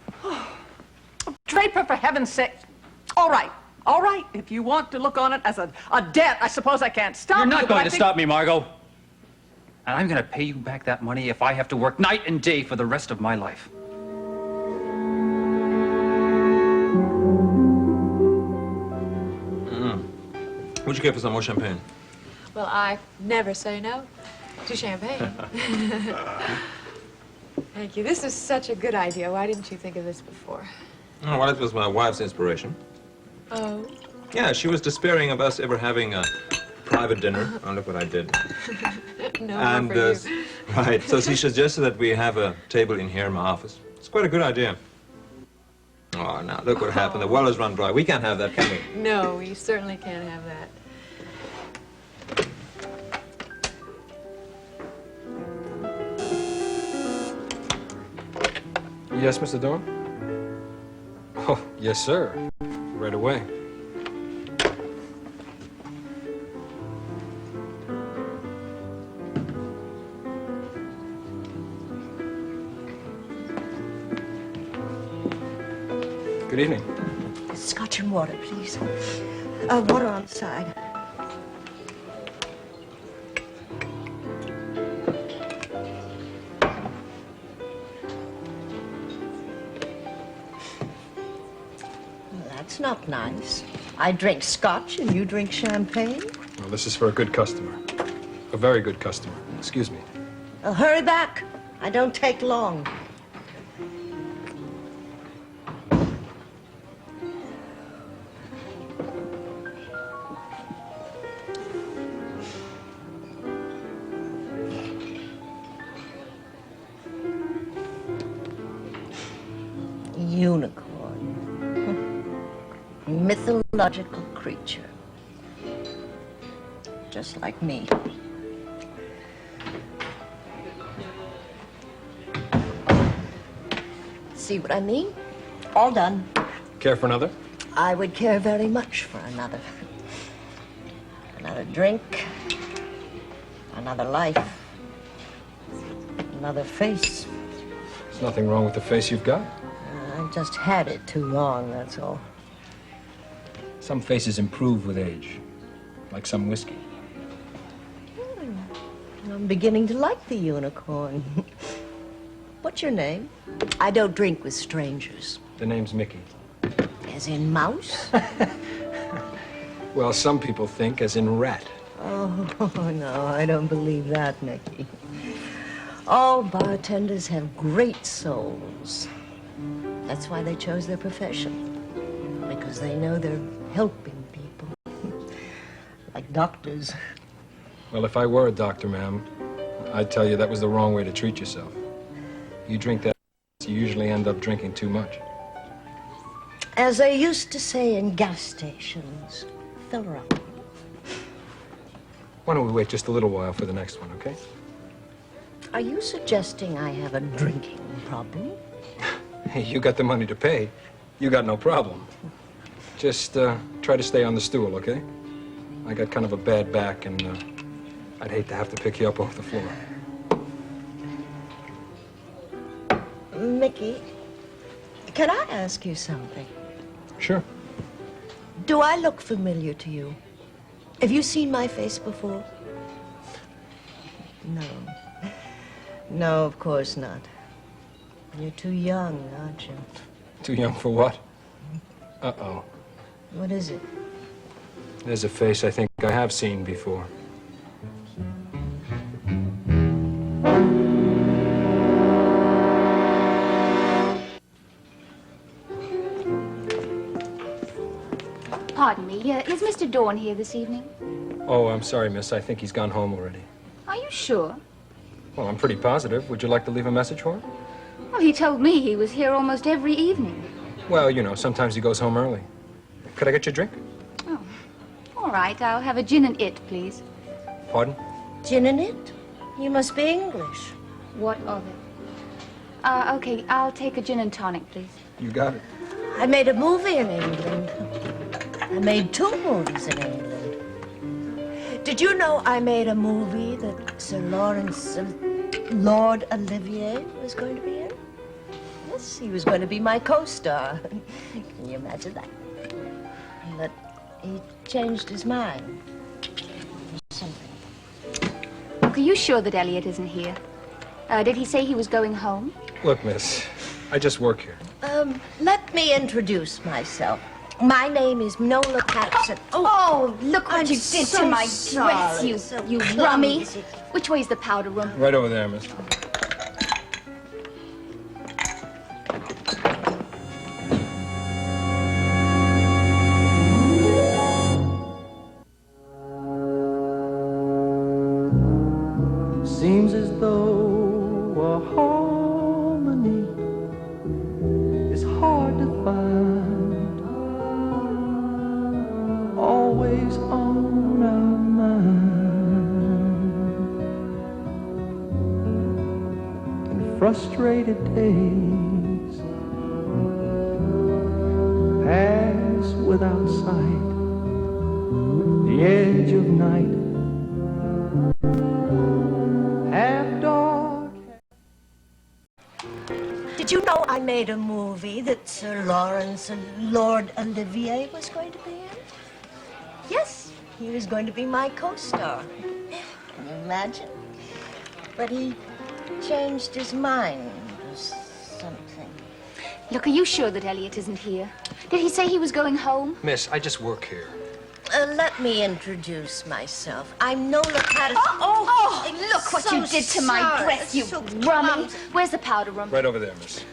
Draper, for heaven's sake. All right. All right. If you want to look on it as a debt, I suppose I can't stop you. You're not going to think... stop me, Margot. And I'm going to pay you back that money if I have to work night and day for the rest of my life. What'd you get for some more champagne? Well, I never say no to champagne. Thank you. This is such a good idea. Why didn't you think of this before? Oh, well, it was my wife's inspiration. Oh. Yeah, she was despairing of us ever having a private dinner. Oh, look what I did. No And, more for you. right, so she suggested that we have a table in here in my office. It's quite a good idea. Oh, now, look what happened. The well is run dry. We can't have that, can we? No, you certainly can't have that. Yes, Mr. Dorn? Oh, yes, sir. Right away. Good evening. Scotch and water, please. Water on the side. Well, that's not nice. I drink scotch and you drink champagne. Well, this is for a good customer. A very good customer. Excuse me. Well, hurry back. I don't take long. Unicorn. Mythological creature. Just like me. See what I mean? All done. Care for another? I would care very much for another. Another drink. Another life. Another face. There's nothing wrong with the face you've got. I've just had it too long, that's all. Some faces improve with age, like some whiskey. I'm beginning to like the unicorn. What's your name? I don't drink with strangers. The name's Mickey. As in mouse? Well, some people think as in rat. Oh, no, I don't believe that, Mickey. All bartenders have great souls. That's why they chose their profession. Because they know they're helping people. Like doctors. Well, if I were a doctor, ma'am, I'd tell you that was the wrong way to treat yourself. You drink that, you usually end up drinking too much. As they used to say in gas stations, fill her up. Why don't we wait just a little while for the next one, okay? Are you suggesting I have a drinking problem? Hey, you got the money to pay. You got no problem. Just try to stay on the stool, okay? I got kind of a bad back, and I'd hate to have to pick you up off the floor. Mickey, can I ask you something? Sure. Do I look familiar to you? Have you seen my face before? No. No, of course not. You're too young, aren't you? Too young for what? Uh-oh. What is it? There's a face I think I have seen before. Pardon me, is Mr. Dorn here this evening? Oh, I'm sorry, miss. I think he's gone home already. Are you sure? Well, I'm pretty positive. Would you like to leave a message for him? Well, he told me he was here almost every evening. Well, you know, sometimes he goes home early. Could I get you a drink? Oh, all right. I'll have a gin and it, please. Pardon? Gin and it? You must be English. What of it? Okay, I'll take a gin and tonic, please. You got it. I made a movie in England. I made 2 movies in England. Did you know I made a movie that Lord Olivier was going to be in? Yes, he was going to be my co-star. Can you imagine that? But he changed his mind. Something. Look, are you sure that Elliot isn't here? Did he say he was going home? Look, miss, I just work here. Let me introduce myself. My name is Nola Patterson. Oh, look what I'm you did so to my sorry. dress, you, So you rummy. clumsy. Which way's the powder room? Right over there, miss. frustrated days pass without sight, the edge of night, half dark. Did you know I made a movie that Sir Lawrence and Lord Olivier was going to be in? Yes, he was going to be my co-star. Can you imagine? But he changed his mind or something. Look, are you sure that Elliot isn't here? Did he say he was going home? Miss, I just work here. Let me introduce myself. I'm Nola Patterson. Oh, look what so you did to my sorry. dress, you So rummy. Where's the powder room? Right over there, miss.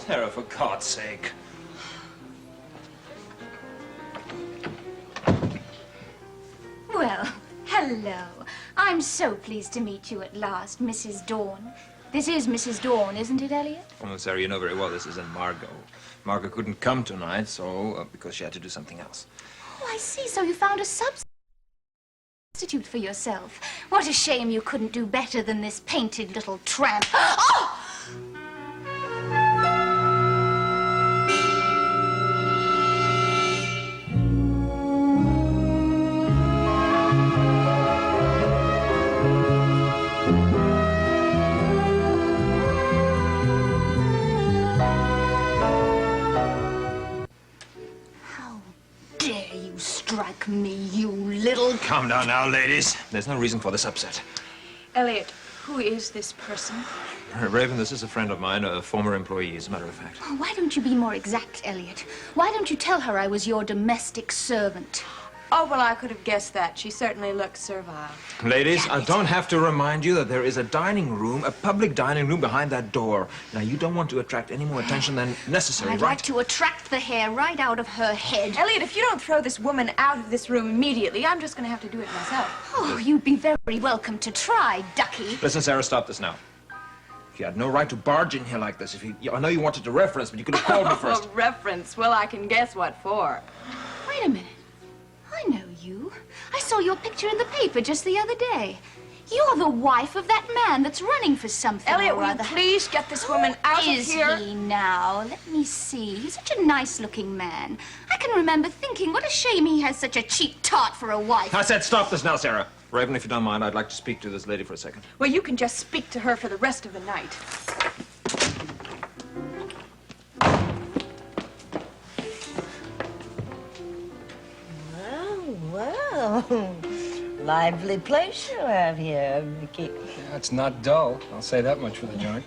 Sarah, for God's sake. Well, hello. I'm so pleased to meet you at last, Mrs. Dawn. This is Mrs. Dawn, isn't it, Elliot? Oh, Sarah, you know very well this isn't Margot. Margot couldn't come tonight, so because she had to do something else. Oh, I see. So you found a substitute for yourself. What a shame you couldn't do better than this painted little tramp. Oh! Strike me, you little... Calm down now, ladies. There's no reason for this upset. Elliot, who is this person? Raven, this is a friend of mine, a former employee, as a matter of fact. Oh, why don't you be more exact, Elliot? Why don't you tell her I was your domestic servant? Oh, well, I could have guessed that. She certainly looks servile. Ladies, I don't have to remind you that there is a dining room, a public dining room behind that door. Now, you don't want to attract any more attention than necessary, I'd right? like to attract the hair right out of her head. Elliot, if you don't throw this woman out of this room immediately, I'm just going to have to do it myself. Oh, you'd be very welcome to try, Ducky. Listen, Sarah, stop this now. You had no right to barge in here like this. I know you wanted a reference, but you could have called me first. A reference? Well, I can guess what for. Wait a minute. I know you. I saw your picture in the paper just the other day. You're the wife of that man that's running for something Elliot, or will you other. please get this woman out of here? Is he now? Let me see. He's such a nice-looking man. I can remember thinking, what a shame he has such a cheap tart for a wife. I said stop this now, Sarah. Raven, if you don't mind, I'd like to speak to this lady for a second. Well, you can just speak to her for the rest of the night. Well, lively place you have here, Mickey. Yeah, it's not dull. I'll say that much for the joint.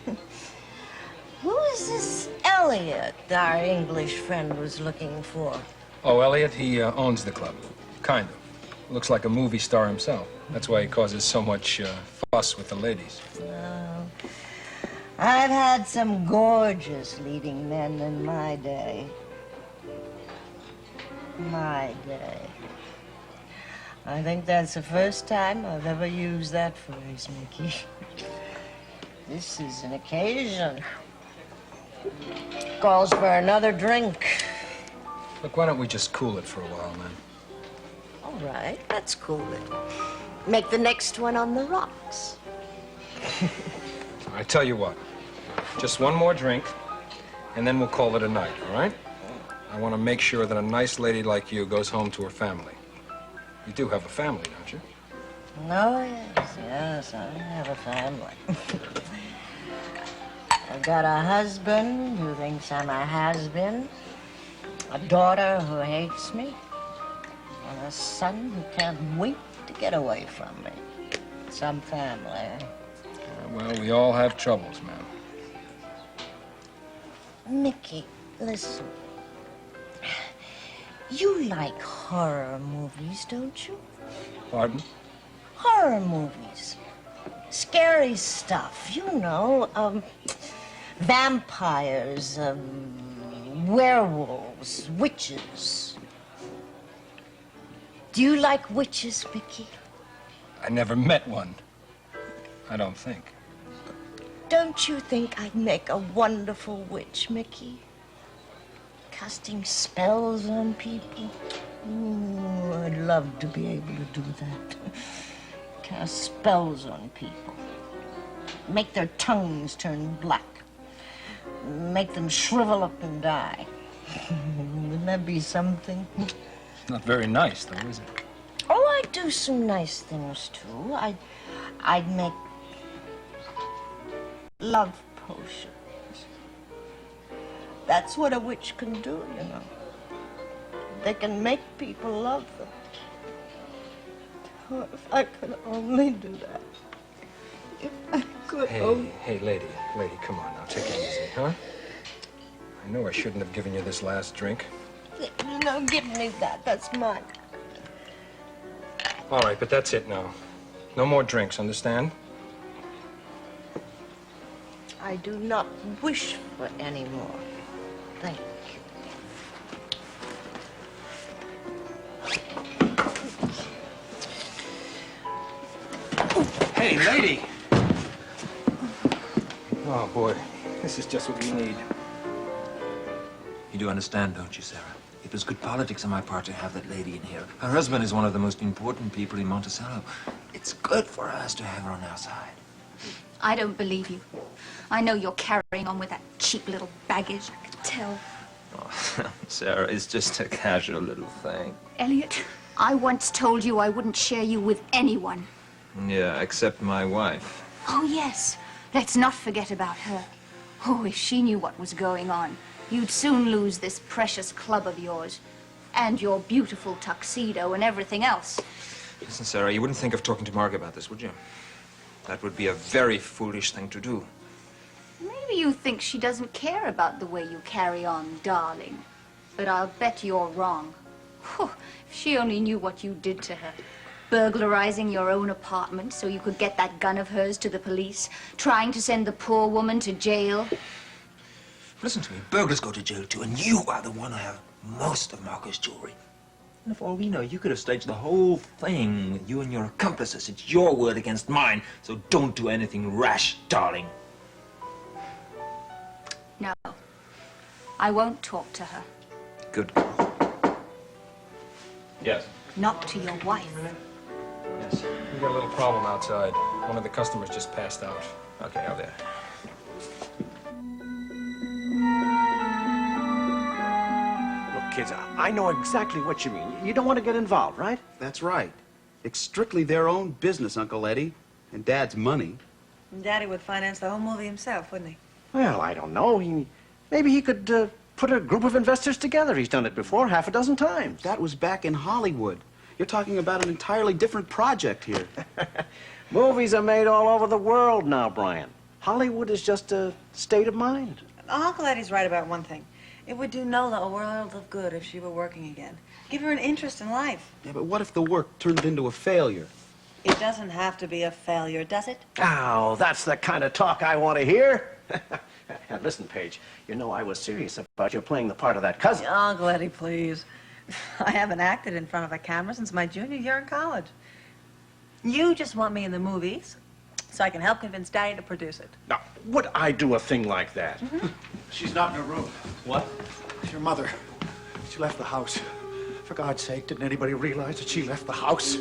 Who is this Elliot our English friend was looking for? Oh, Elliot, he owns the club. Kind of. Looks like a movie star himself. That's why he causes so much fuss with the ladies. I've had some gorgeous leading men in my day. My day. I think that's the first time I've ever used that phrase, Mickey. This is an occasion. Calls for another drink. Look, why don't we just cool it for a while, man? All right, let's cool it. Make the next one on the rocks. I tell you what, just one more drink, and then we'll call it a night, all right? I want to make sure that a nice lady like you goes home to her family. You do have a family, don't you? Oh, yes, I have a family. I've got a husband who thinks I'm a has-been, a daughter who hates me, and a son who can't wait to get away from me. Some family. Well, we all have troubles, ma'am. Mickey, listen. You like horror movies, don't you? Pardon? Horror movies. Scary stuff, you know. Vampires, werewolves, witches. Do you like witches, Mickey? I never met one. I don't think. Don't you think I'd make a wonderful witch, Mickey? Casting spells on people. Ooh, I'd love to be able to do that. Cast spells on people. Make their tongues turn black. Make them shrivel up and die. Wouldn't that be something? Not very nice, though, is it? Oh, I'd do some nice things, too. I'd make love potions. That's what a witch can do, you know. They can make people love them. Oh, if I could only do that. If I could only... Hey, lady, come on now, take it easy, huh? I know I shouldn't have given you this last drink. No, give me that. That's mine. All right, but that's it now. No more drinks, understand? I do not wish for any more. Thank you. Hey, lady! Oh, boy. This is just what we need. You do understand, don't you, Sarah? It was good politics on my part to have that lady in here. Her husband is one of the most important people in Monticello. It's good for us to have her on our side. I don't believe you. I know you're carrying on with that cheap little baggage. I could tell. Oh, Sarah, it's just a casual little thing. Elliot, I once told you I wouldn't share you with anyone. Yeah, except my wife. Oh, yes. Let's not forget about her. Oh, if she knew what was going on, you'd soon lose this precious club of yours. And your beautiful tuxedo and everything else. Listen, Sarah, you wouldn't think of talking to Mark about this, would you? That would be a very foolish thing to do. Maybe you think she doesn't care about the way you carry on, darling. But I'll bet you're wrong. Whew, if she only knew what you did to her. Burglarizing your own apartment so you could get that gun of hers to the police. Trying to send the poor woman to jail. Listen to me, burglars go to jail too, and you are the one who have most of Marco's jewelry. And for all we know, you could have staged the whole thing with you and your accomplices. It's your word against mine, so don't do anything rash, darling. No, I won't talk to her. Good. Yes. Not to your wife. Yes. We got a little problem outside. One of the customers just passed out. Okay, out there. Look, kids, I know exactly what you mean. You don't want to get involved, right? That's right. It's strictly their own business, Uncle Eddie. And Dad's money. Daddy would finance the whole movie himself, wouldn't he? Well, I don't know. Maybe he could put a group of investors together. He's done it before, half a dozen times. That was back in Hollywood. You're talking about an entirely different project here. Movies are made all over the world now, Brian. Hollywood is just a state of mind. Uncle Eddie's right about one thing. It would do Nola a world of good if she were working again. Give her an interest in life. Yeah, but what if the work turned into a failure? It doesn't have to be a failure, does it? Oh, that's the kind of talk I want to hear. Listen, Paige, you know I was serious about you playing the part of that cousin. Uncle Eddie, please. I haven't acted in front of a camera since my junior year in college. You just want me in the movies so I can help convince Daddy to produce it. Now, would I do a thing like that? Mm-hmm. She's not in her room. What? It's your mother. She left the house. For God's sake, didn't anybody realize that she left the house?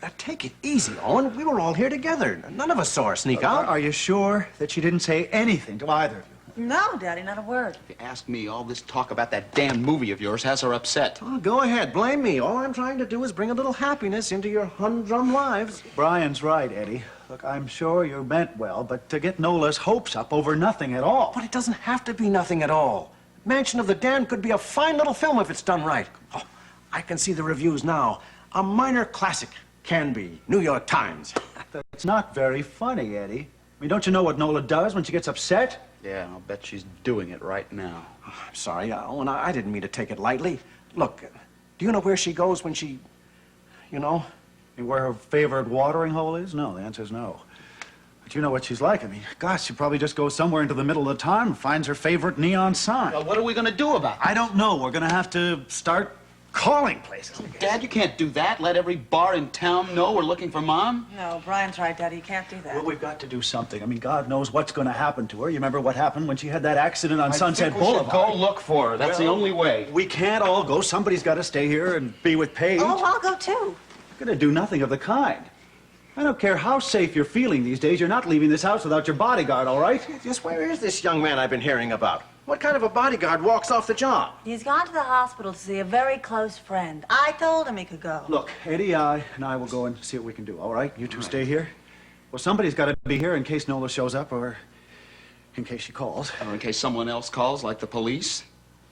Now, take it easy, Owen. We were all here together. None of us saw her sneak out. Are you sure that she didn't say anything to either of you? No, Daddy, not a word. If you ask me, all this talk about that damn movie of yours has her upset. Oh, go ahead. Blame me. All I'm trying to do is bring a little happiness into your humdrum lives. Brian's right, Eddie. Look, I'm sure you meant well, but to get Nola's hopes up over nothing at all. But it doesn't have to be nothing at all. Mansion of the Damned could be a fine little film if it's done right. Oh, I can see the reviews now. A minor classic. Can be. New York Times. That's not very funny, Eddie. I mean, don't you know what Nola does when she gets upset? Yeah, I'll bet she's doing it right now. Oh, I'm sorry, Owen. I didn't mean to take it lightly. Look, do you know where she goes when she, you know? And where her favorite watering hole is? No, the answer's no. But you know what she's like. I mean, gosh, she probably just goes somewhere into the middle of the town and finds her favorite neon sign. Well, what are we going to do about it? I don't know. We're going to have to start calling places. Dad, you can't do that. Let every bar in town know we're looking for Mom. No, Brian's right, Daddy. You can't do that. Well, we've got to do something. I mean, God knows what's going to happen to her. You remember what happened when she had that accident on Sunset think we should Boulevard? go look for her. That's the only way. We can't all go. Somebody's got to stay here and be with Paige. Oh, I'll go too. You're going to do nothing of the kind. I don't care how safe you're feeling these days. You're not leaving this house without your bodyguard, all right? Just where is this young man I've been hearing about? What kind of a bodyguard walks off the job? He's gone to the hospital to see a very close friend. I told him he could go. Look, Eddie, and I will go and see what we can do, all right? You two stay here. Well, somebody's got to be here in case Nola shows up or in case she calls. Or in case someone else calls, like the police.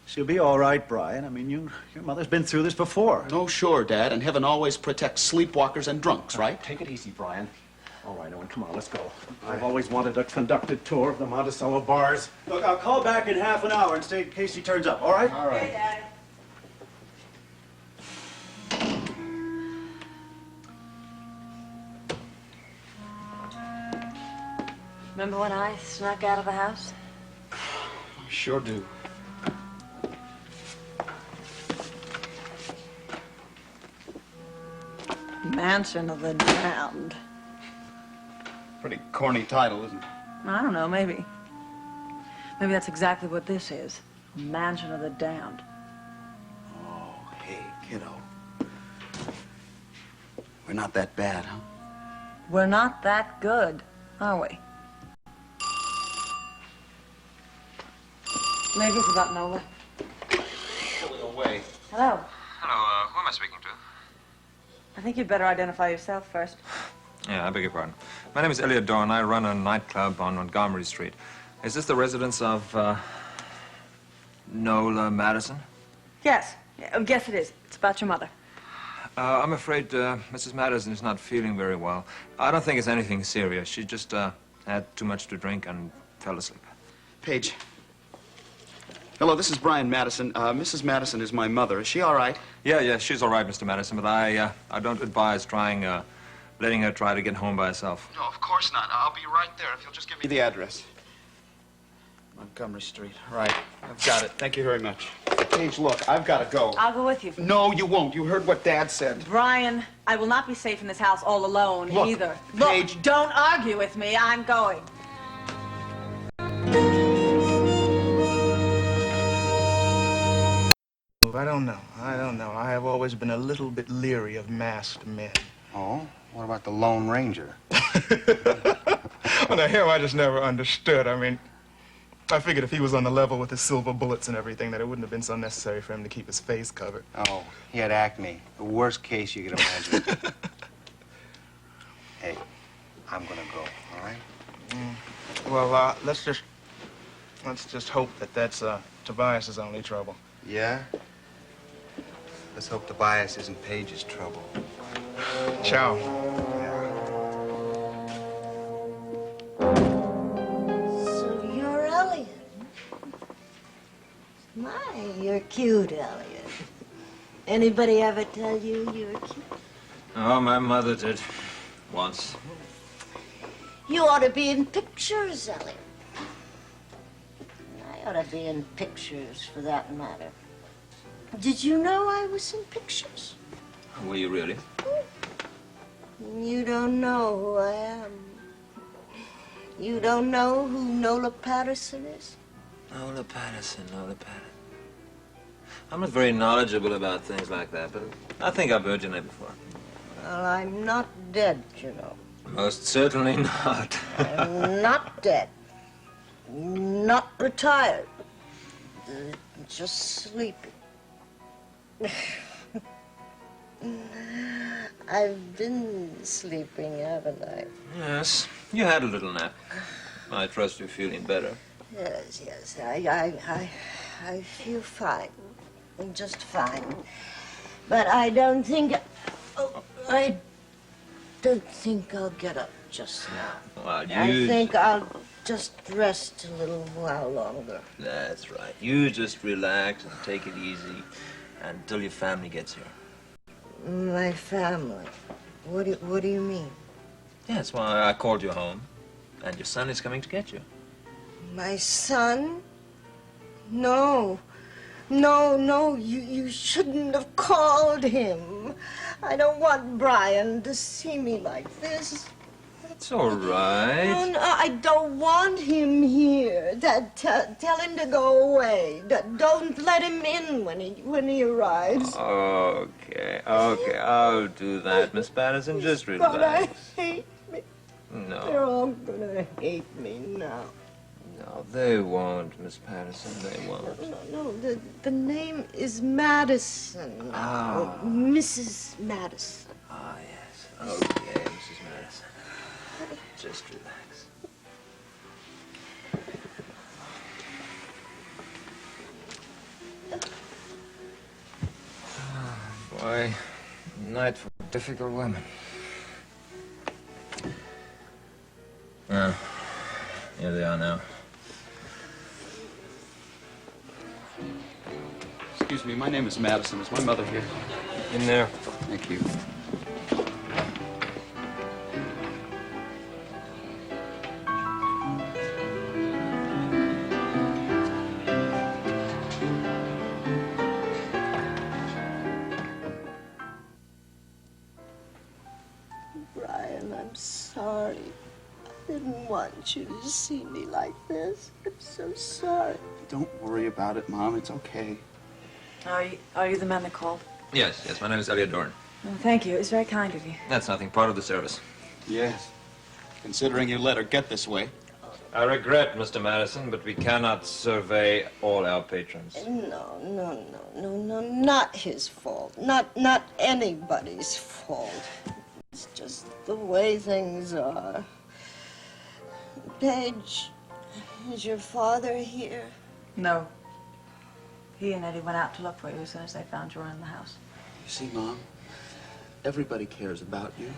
She'll be all right, Brian. I mean, your mother's been through this before. No, sure, Dad. And heaven always protects sleepwalkers and drunks, right? Take it easy, Brian. All right, Owen, come on, let's go. I've always wanted a conducted tour of the Monticello bars. Look, I'll call back in half an hour and stay in case she turns up, all right? All right. Hey, Daddy. Remember when I snuck out of the house? I sure do. Mansion of the Damned. Pretty corny title, isn't it? I don't know, maybe. Maybe that's exactly what this is. Mansion of the Damned. Oh, hey, kiddo. We're not that bad, huh? We're not that good, are we? Maybe it's about Nola. Pulling away. Hello. Hello, who am I speaking to? I think you'd better identify yourself first. Yeah, I beg your pardon. My name is Elliot Dorn. I run a nightclub on Montgomery Street. Is this the residence of, Nola Madison? Yes. Yes, it is. It's about your mother. I'm afraid Mrs. Madison is not feeling very well. I don't think it's anything serious. She just had too much to drink and fell asleep. Paige. Hello, this is Brian Madison. Mrs. Madison is my mother. Is she all right? Yeah, she's all right, Mr. Madison, but I don't advise letting her try to get home by herself. No, of course not. I'll be right there if you'll just give me the address. Montgomery Street. Right. I've got it. Thank you very much. Paige, look, I've got to go. I'll go with you. No, you won't. You heard what Dad said. Brian, I will not be safe in this house all alone Look, either. Paige. Look, don't argue with me. I'm going. I don't know. I have always been a little bit leery of masked men. Oh? What about the Lone Ranger? Well, now, him I just never understood. I mean, I figured if he was on the level with his silver bullets and everything, that it wouldn't have been so necessary for him to keep his face covered. Oh, he had acne. The worst case you could imagine. Hey, I'm gonna go, all right? Well, let's just hope that that's Tobias's only trouble. Yeah? Let's hope Tobias isn't Paige's trouble. Ciao. So you're Elliot. My, you're cute, Elliot. Anybody ever tell you you're cute? Oh, my mother did. Once. You ought to be in pictures, Elliot. I ought to be in pictures, for that matter. Did you know I was in pictures? Were you really? You don't know who I am. You don't know who Nola Patterson is? Nola Patterson. I'm not very knowledgeable about things like that, but I think I've heard your name before. Well, I'm not dead, you know. Most certainly not. I'm not dead. Not retired. Just sleeping. I've been sleeping, haven't I? Yes, you had a little nap. I trust you're feeling better. Yes. I feel fine. Just fine. But I don't think I'll get up just now. Well, I think I'll just rest a little while longer. That's right. You just relax and take it easy until your family gets here. My family? What do you mean? Yeah, that's why I called you home. And your son is coming to get you. My son? No. No, you shouldn't have called him. I don't want Brian to see me like this. It's all right. No, I don't want him here. Tell him to go away. Don't let him in when he arrives. Okay, I'll do that, Miss Patterson. Just relax. Gonna hate me. No. They're all gonna hate me now. No, they won't, Miss Patterson. They won't. No, the name is Madison. Ah. Mrs. Madison. Ah, yes. Okay, Mrs. Madison. Just relax. Boy, night for difficult women. Oh, here they are now. Excuse me, my name is Madison. Is my mother here? In there. Thank you. Brian, I'm sorry. I didn't want you to see me like this. I'm so sorry. Don't worry about it, Mom. It's okay. Are you the man that called? Yes, my name is Elliot Dorn. Oh, thank you. It was very kind of you. That's nothing, part of the service. Yes. Considering you let her get this way. I regret, Mr. Madison, but we cannot survey all our patrons. No, not his fault. Not anybody's fault. It's just the way things are. Paige, is your father here? No. He and Eddie went out to look for you as soon as they found you were in the house. You see, Mom, everybody cares about you.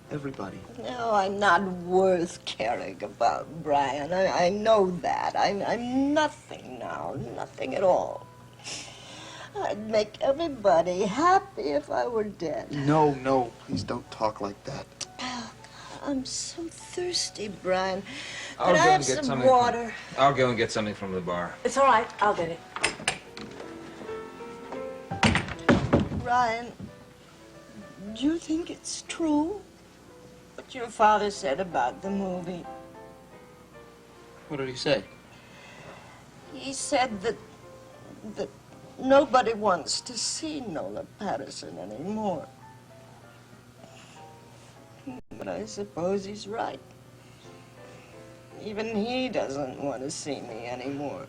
Everybody. No, I'm not worth caring about, Brian. I know that. I'm nothing now, nothing at all. I'd make everybody happy if I were dead. No, please don't talk like that. I'm so thirsty, Brian. I'll Could go I have and get some something. water? I'll go and get something from the bar. It's all right. I'll get it. Brian, do you think it's true what your father said about the movie? What did he say? He said that nobody wants to see Nola Patterson anymore. But I suppose he's right. Even he doesn't want to see me anymore.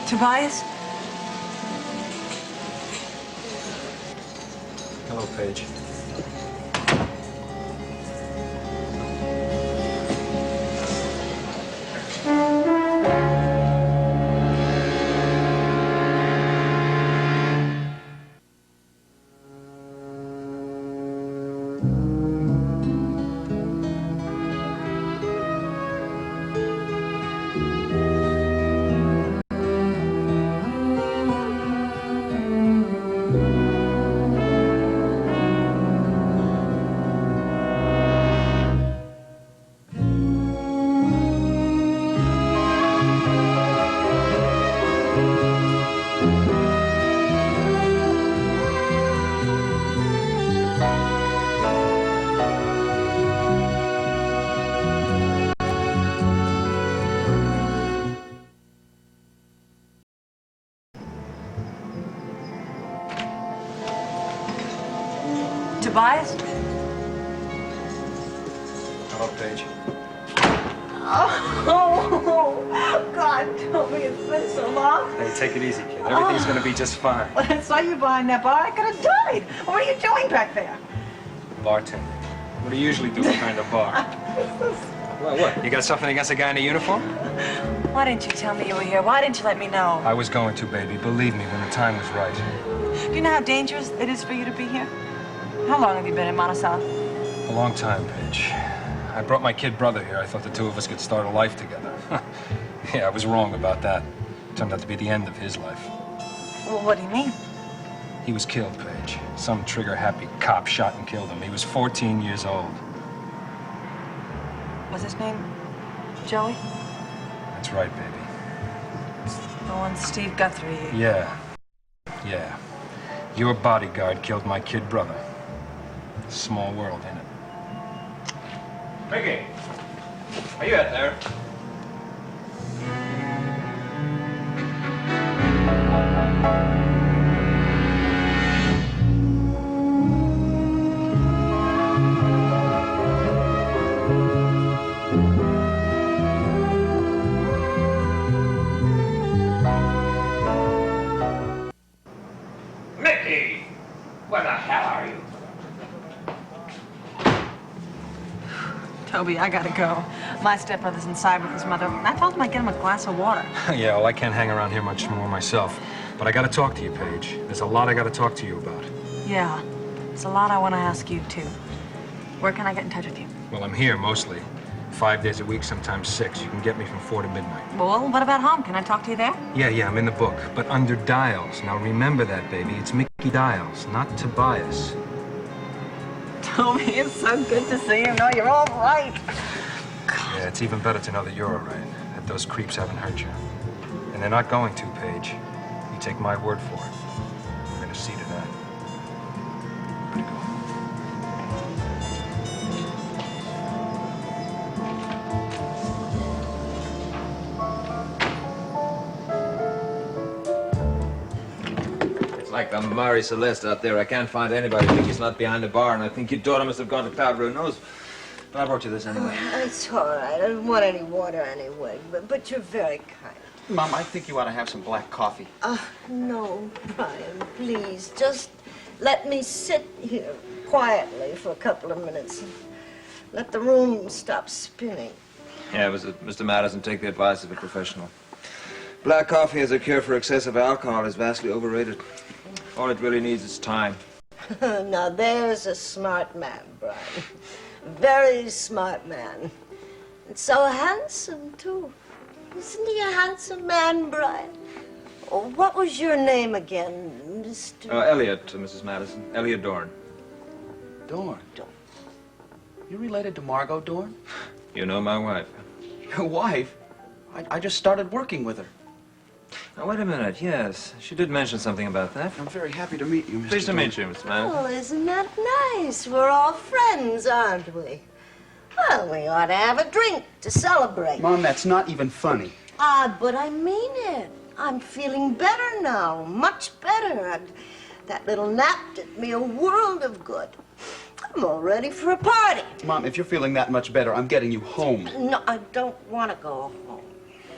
Tobias? Hello, Paige. Tobias? Hello, Paige. Oh, God, tell me it's been so long. Hey, take it easy, kid. Everything's gonna be just fine. When I saw you behind that bar, I could have died. What are you doing back there? Bartender. What do you usually do behind a bar? Well, what? You got something against a guy in a uniform? Why didn't you tell me you were here? Why didn't you let me know? I was going to, baby. Believe me, when the time was right. Do you know how dangerous it is for you to be here? How long have you been in Monticello? A long time, Paige. I brought my kid brother here. I thought the two of us could start a life together. Yeah, I was wrong about that. Turned out to be the end of his life. Well, what do you mean? He was killed, Paige. Some trigger-happy cop shot and killed him. He was 14 years old. What's his name? Joey? That's right, baby. The one Steve Guthrie. Yeah. Yeah. Your bodyguard killed my kid brother. Small world, ain't it? Mickey, are you out there? Mickey! Where the hell are you? Toby, I gotta go. My stepbrother's inside with his mother. I told him I'd get him a glass of water. Yeah, well, I can't hang around here much more myself. But I gotta talk to you, Paige. There's a lot I gotta talk to you about. Yeah, it's a lot I want to ask you, too. Where can I get in touch with you? Well, I'm here mostly. 5 days a week, sometimes 6. You can get me from 4 to midnight. Well, what about home? Can I talk to you there? Yeah, I'm in the book, but under Dials. Now remember that, baby. It's Mickey Dials, not Tobias. Toby, it's so good to see you. No, you're all right. Yeah, it's even better to know that you're all right, that those creeps haven't hurt you. And they're not going to, Paige. You take my word for it. I'm gonna see to that. Better go. It's like the Mary Celeste out there. I can't find anybody. Mickey's not behind the bar, and I think your daughter must have gone to powder her nose. But I brought you this anyway. It's all right. I don't want any water anyway, but you're very kind. Mom, I think you ought to have some black coffee. No, Brian, please. Just let me sit here quietly for a couple of minutes and let the room stop spinning. Yeah, Mr. Madison, take the advice of a professional. Black coffee as a cure for excessive alcohol is vastly overrated. All it really needs is time. Now, there's a smart man, Brian. Very smart man. And so handsome, too. Isn't he a handsome man, Brian? Oh, what was your name again, Mr.? Elliot, Mrs. Madison. Elliot Dorn. Dorn? You related to Margot Dorn? You know my wife. Your wife? I just started working with her. Now, wait a minute. Yes, she did mention something about that. I'm very happy to meet you, Mr. Pleased to Dorn. meet you, Mr. Madison. Oh, isn't that nice? We're all friends, aren't we? Well, we ought to have a drink to celebrate. Mom, that's not even funny. But I mean it. I'm feeling better now, much better. And that little nap did me a world of good. I'm all ready for a party. Mom, if you're feeling that much better, I'm getting you home. No, I don't want to go home.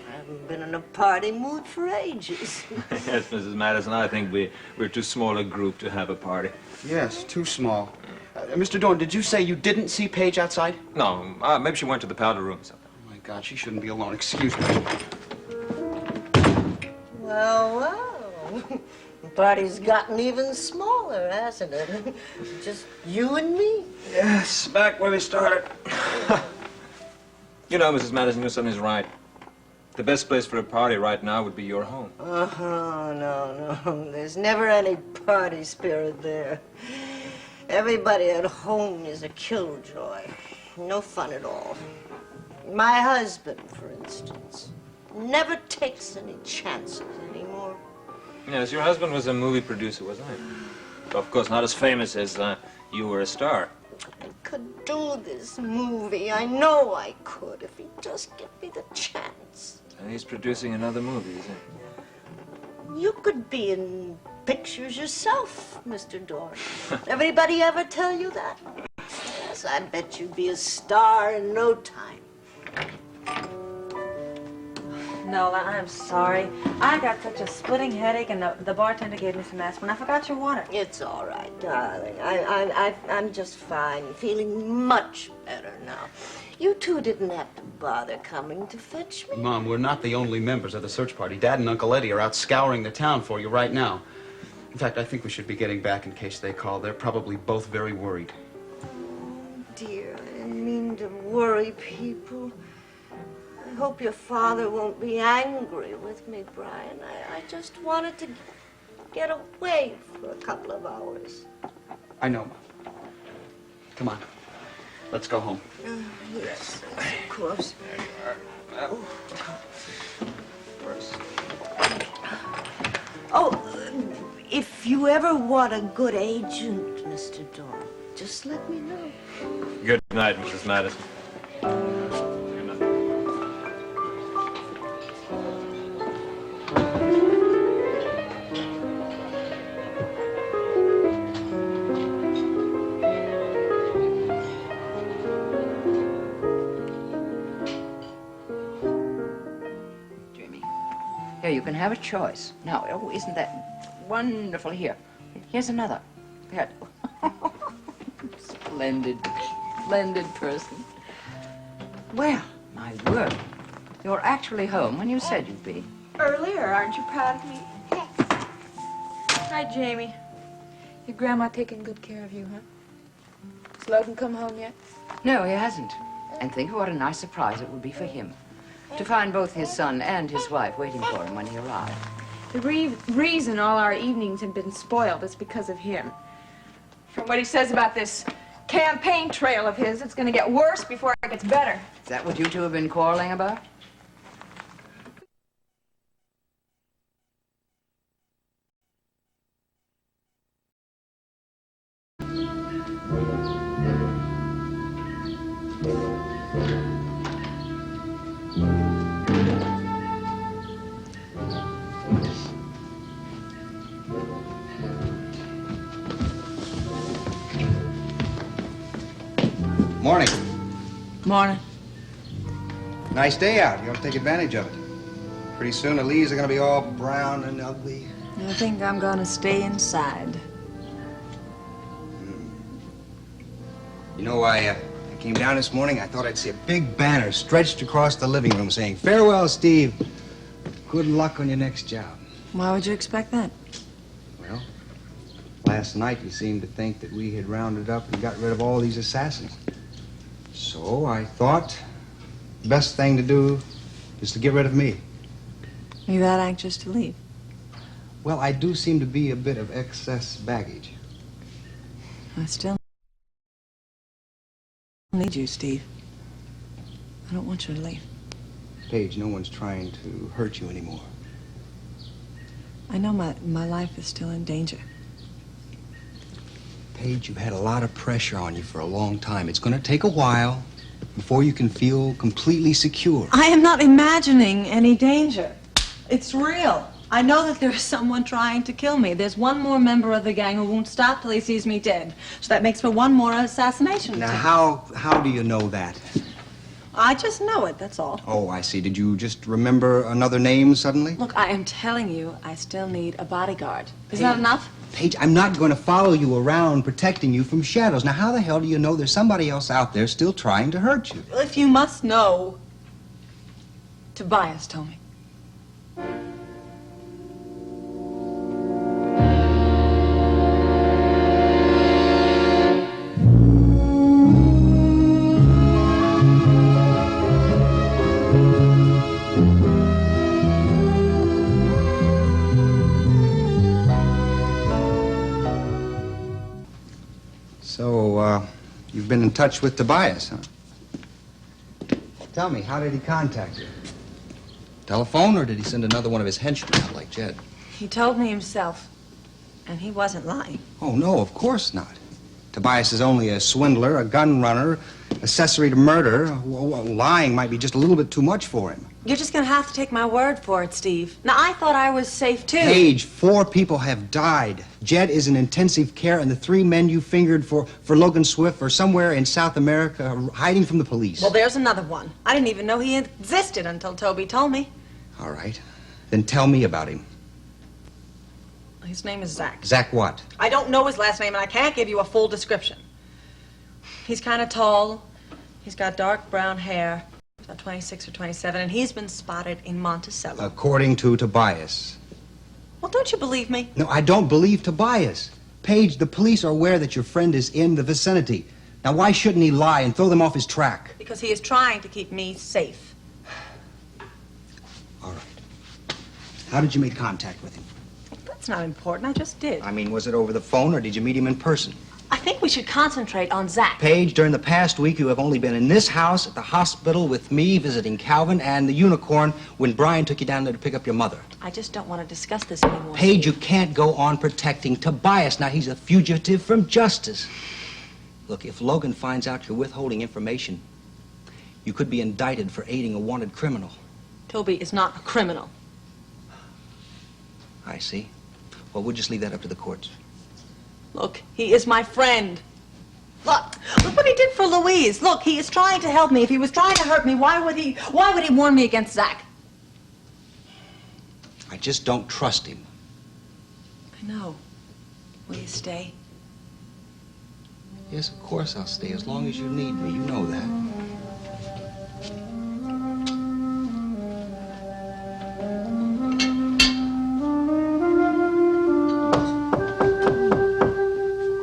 I haven't been in a party mood for ages. Yes, Mrs. Madison, I think we're too small a group to have a party. Yes, too small. Mr. Dorn, did you say you didn't see Paige outside? No, maybe she went to the powder room or something. Oh, my God, she shouldn't be alone. Excuse me. Well. The party's gotten even smaller, hasn't it? Just you and me. Yes, back where we started. You know, Mrs. Madison, your son is right. The best place for a party right now would be your home. No. There's never any party spirit there. Everybody at home is a killjoy. No fun at all. My husband, for instance, never takes any chances anymore. Yes, your husband was a movie producer, wasn't he? Of course, not as famous as you were a star. I could do this movie. I know I could if he'd just give me the chance. And he's producing another movie, isn't he? You could be in pictures yourself, Mr. Dorn. Everybody ever tell you that? Yes, I bet you'd be a star in no time. Nola, I'm sorry. I got such a splitting headache, and the bartender gave me some aspirin. I forgot your water. It's all right, darling. I'm just fine, feeling much better now. You two didn't have to bother coming to fetch me. Mom, we're not the only members of the search party. Dad and Uncle Eddie are out scouring the town for you right now. In fact, I think we should be getting back in case they call. They're probably both very worried. Dear, I didn't mean to worry people. I hope your father won't be angry with me, Brian. I just wanted to get away for a couple of hours. I know, Mom. Come on. Let's go home. Yes, of course. Oh, if you ever want a good agent, Mr. Dawn, just let me know. Good night, Mrs. Madison. Here, you can have a choice. Now, oh, isn't that wonderful? Here, here's another. Here. Splendid, splendid person. Well, my word, you're actually home when you said you'd be. Earlier, aren't you proud of me? Hi, Jamie. Your grandma taking good care of you, huh? Has Logan come home yet? No, he hasn't. And think of what a nice surprise it would be for him to find both his son and his wife waiting for him when he arrived. The reason all our evenings have been spoiled is because of him. From what he says about this campaign trail of his, it's going to get worse before it gets better. Is that what you two have been quarreling about? Morning. Morning. Nice day out. You ought to take advantage of it. Pretty soon the leaves are going to be all brown and ugly. I think I'm gonna stay inside. You know, I came down this morning, I thought I'd see a big banner stretched across the living room saying, "Farewell, Steve. Good luck on your next job." Why would you expect that? Well, last night you seemed to think that we had rounded up and got rid of all these assassins. So I thought the best thing to do is to get rid of me. Are you that anxious to leave? Well, I do seem to be a bit of excess baggage. I still need you, Steve. I don't want you to leave. Paige, no one's trying to hurt you anymore. I know my life is still in danger. Paige, you've had a lot of pressure on you for a long time. It's going to take a while before you can feel completely secure. I am not imagining any danger. It's real. I know that there's someone trying to kill me. There's one more member of the gang who won't stop till he sees me dead. So that makes for one more assassination Now, attempt. how do you know that? I just know it, that's all. Oh, I see. Did you just remember another name suddenly? Look, I am telling you, I still need a bodyguard. Is that enough? Paige, I'm not going to follow you around protecting you from shadows. Now, how the hell do you know there's somebody else out there still trying to hurt you? If you must know, Tobias told me. So, you've been in touch with Tobias, huh? Tell me, how did he contact you? Telephone, or did he send another one of his henchmen out like Jed? He told me himself, and he wasn't lying. Oh, no, of course not. Tobias is only a swindler, a gun runner, accessory to murder. Lying might be just a little bit too much for him. You're just gonna have to take my word for it, Steve. Now, I thought I was safe, too. Paige, 4 people have died. Jed is in intensive care, and the 3 men you fingered for Logan Swift are somewhere in South America hiding from the police. Well, there's another one. I didn't even know he existed until Toby told me. All right. Then tell me about him. His name is Zach. Zach what? I don't know his last name, and I can't give you a full description. He's kind of tall. He's got dark brown hair. He's about 26 or 27, and he's been spotted in Monticello. According to Tobias. Well, don't Don't you believe me? No, I don't believe Tobias. Paige, the police are aware that your friend is in the vicinity. Now, why shouldn't he lie and throw them off his track? Because he is trying to keep me safe. All right. How did you make contact with him? That's not important. I just did. I mean, was it over the phone or did you meet him in person? I think we should concentrate on Zach. Paige, during the past week, you have only been in this house, at the hospital, with me, visiting Calvin, and the Unicorn when Brian took you down there to pick up your mother. I just don't want to discuss this anymore. Paige, you can't go on protecting Tobias. Now, he's a fugitive from justice. Look, if Logan finds out you're withholding information, you could be indicted for aiding a wanted criminal. Toby is not a criminal. I see. Well, we'll just leave that up to the courts. Look, he is my friend. Look what he did for Louise. Look, he is trying to help me. If he was trying to hurt me, why would he warn me against Zach? I just don't trust him. I know. Will you stay? Yes, of course I'll stay as long as you need me. You know that.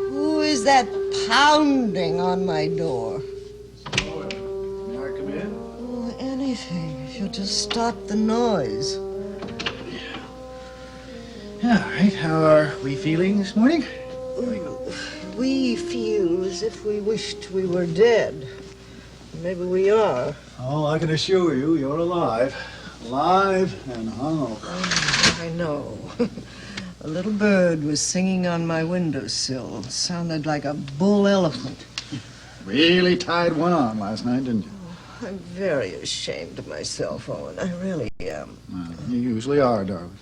Who is that pounding on my door? May I come in? Oh, anything, if you'll just stop the noise. All right, how are we feeling this morning? We feel as if we wished we were dead. Maybe we are. Oh, I can assure you, you're alive. Alive and hungover. Oh, I know. A little bird was singing on my windowsill. Sounded like a bull elephant. Really tied one on last night, didn't you? I'm very ashamed of myself, Owen. I really am. Well, you usually are, darling.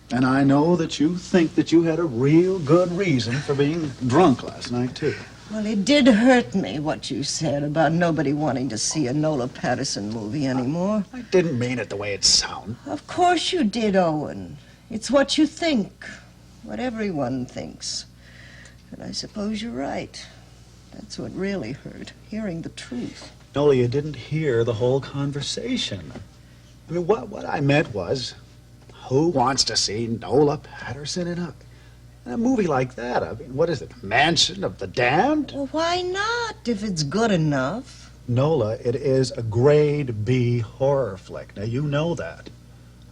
And I know that you think that you had a real good reason for being drunk last night, too. Well, it did hurt me what you said about nobody wanting to see a Nola Patterson movie anymore. I didn't mean it the way it sounded. Of course you did, Owen. It's what you think, what everyone thinks. And I suppose you're right. That's what really hurt, hearing the truth. Nola, you didn't hear the whole conversation. I mean, what I meant was, who wants to see Nola Patterson in a movie like that? I mean, what is it, Mansion of the Damned? Well, why not, if it's good enough? Nola, it is a grade B horror flick. Now, you know that.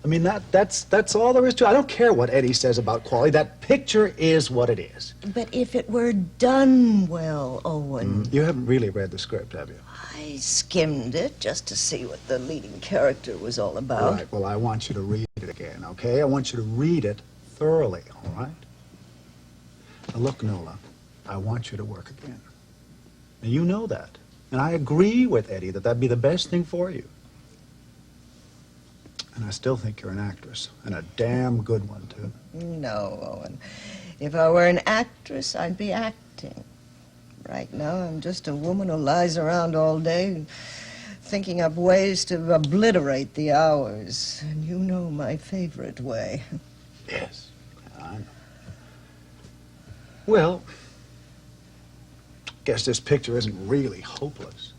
I mean, that's all there is to it. I don't care what Eddie says about quality. That picture is what it is. But if it were done well, Owen. You haven't really read the script, have you? I skimmed it just to see what the leading character was all about. Right, well, I want you to read it again, okay? I want you to read it thoroughly, all right? Now, look, Nola, I want you to work again. And you know that. And I agree with Eddie that that'd be the best thing for you. And I still think you're an actress, and a damn good one, too. No, Owen. If I were an actress, I'd be acting. Right now, I'm just a woman who lies around all day thinking up ways to obliterate the hours. And you know my favorite way. Yes, I know. Well, guess this picture isn't really hopeless.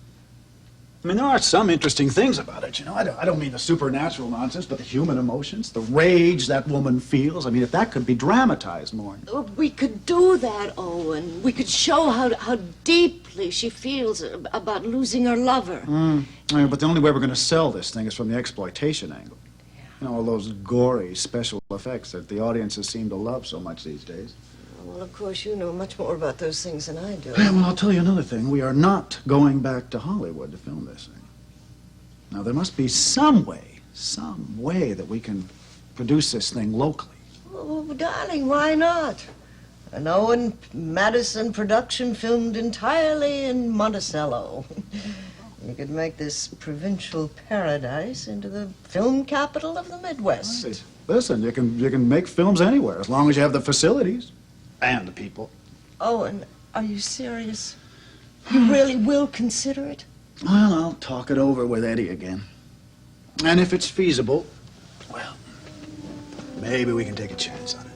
I mean, there are some interesting things about it, you know. I don't mean the supernatural nonsense, but the human emotions, the rage that woman feels. I mean, if that could be dramatized more. We could do that, Owen. We could show how deeply she feels about losing her lover. I mean, but the only way we're going to sell this thing is from the exploitation angle. You know, all those gory special effects that the audiences seem to love so much these days. Well, of course, you know much more about those things than I do. Well, I'll tell you another thing. We are not going back to Hollywood to film this thing. Now, there must be some way that we can produce this thing locally. Oh, darling, why not? An Owen Madison production filmed entirely in Monticello. You could make this provincial paradise into the film capital of the Midwest. Right. Listen, you can make films anywhere as long as you have the facilities and the people. Owen, are you serious? You really will consider it? Well, I'll talk it over with Eddie again. And if it's feasible, well, maybe we can take a chance on it.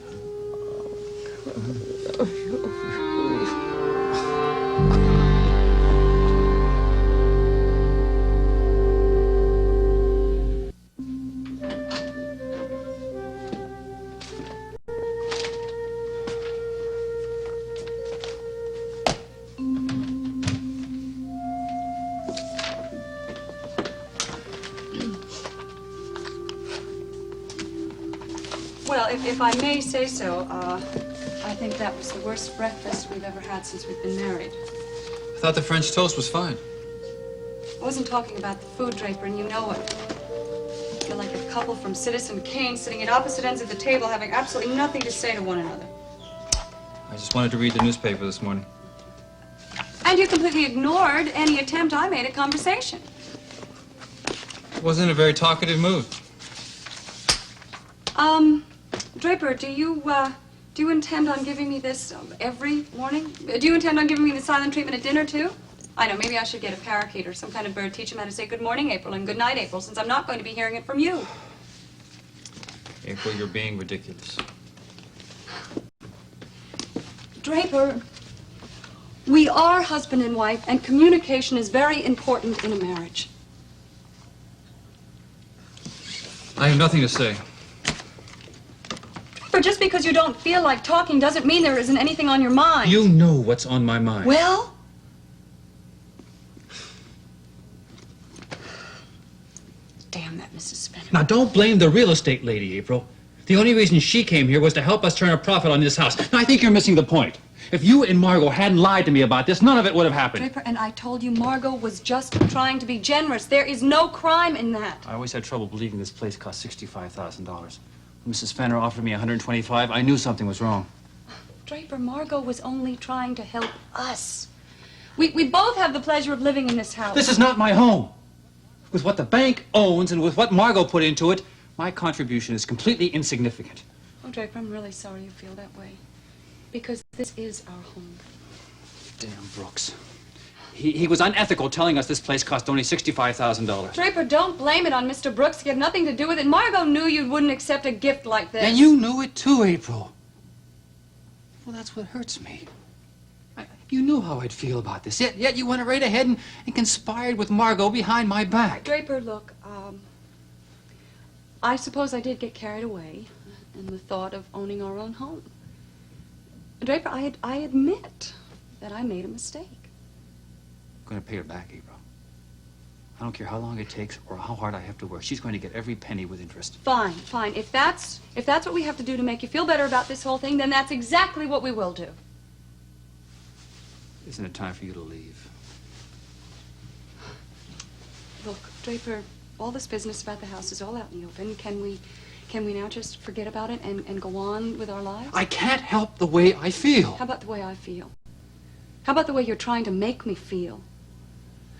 Well, if I may say so, I think that was the worst breakfast we've ever had since we've been married. I thought the French toast was fine. I wasn't talking about the food, Draper, and you know it. I feel like a couple from Citizen Kane sitting at opposite ends of the table having absolutely nothing to say to one another. I just wanted to read the newspaper this morning. And you completely ignored any attempt I made at conversation. I wasn't in a very talkative mood. Draper, do you intend on giving me this every morning? Do you intend on giving me the silent treatment at dinner, too? I know, maybe I should get a parakeet or some kind of bird, teach him how to say good morning, April, and good night, April, since I'm not going to be hearing it from you. April, you're being ridiculous. Draper, we are husband and wife, and communication is very important in a marriage. I have nothing to say. But just because you don't feel like talking doesn't mean there isn't anything on your mind. You know what's on my mind. Well? Damn that Mrs. Fenner. Now, don't blame the real estate lady, April. The only reason she came here was to help us turn a profit on this house. Now, I think you're missing the point. If you and Margot hadn't lied to me about this, none of it would have happened. Draper, and I told you Margot was just trying to be generous. There is no crime in that. I always had trouble believing this place cost $65,000. When Mrs. Fenner offered me $125,000, I knew something was wrong. Draper, Margot was only trying to help us. We both have the pleasure of living in this house. This is not my home. With what the bank owns and with what Margot put into it, my contribution is completely insignificant. Oh, Draper, I'm really sorry you feel that way. Because this is our home. Damn Brooks. He was unethical telling us this place cost only $65,000. Draper, don't blame it on Mr. Brooks. He had nothing to do with it. Margot knew you wouldn't accept a gift like this. And you knew it too, April. Well, that's what hurts me. You knew how I'd feel about this, yet you went right ahead and conspired with Margot behind my back. Draper, look, I suppose I did get carried away in the thought of owning our own home. Draper, I admit that I made a mistake. I'm going to pay her back, April. I don't care how long it takes or how hard I have to work. She's going to get every penny with interest. Fine, fine. If that's what we have to do to make you feel better about this whole thing, then that's exactly what we will do. Isn't it time for you to leave? Look, Draper, all this business about the house is all out in the open. Can we now just forget about it and go on with our lives? I can't help the way I feel. How about the way I feel? How about the way you're trying to make me feel?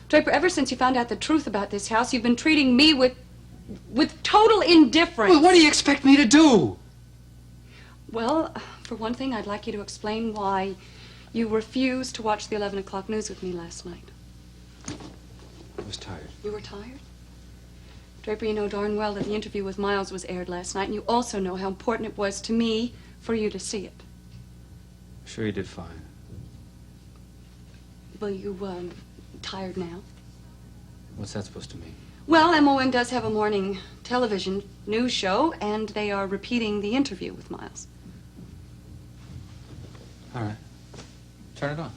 Draper, ever since you found out the truth about this house, you've been treating me with total indifference. Well, what do you expect me to do? Well, for one thing, I'd like you to explain why you refused to watch the 11 o'clock news with me last night. I was tired. You were tired? Draper, you know darn well that the interview with Miles was aired last night, and you also know how important it was to me for you to see it. Sure you did fine. Well, you, tired now? What's that supposed to mean? Well, MON does have a morning television news show, and they are repeating the interview with Miles. All right. Turn it on.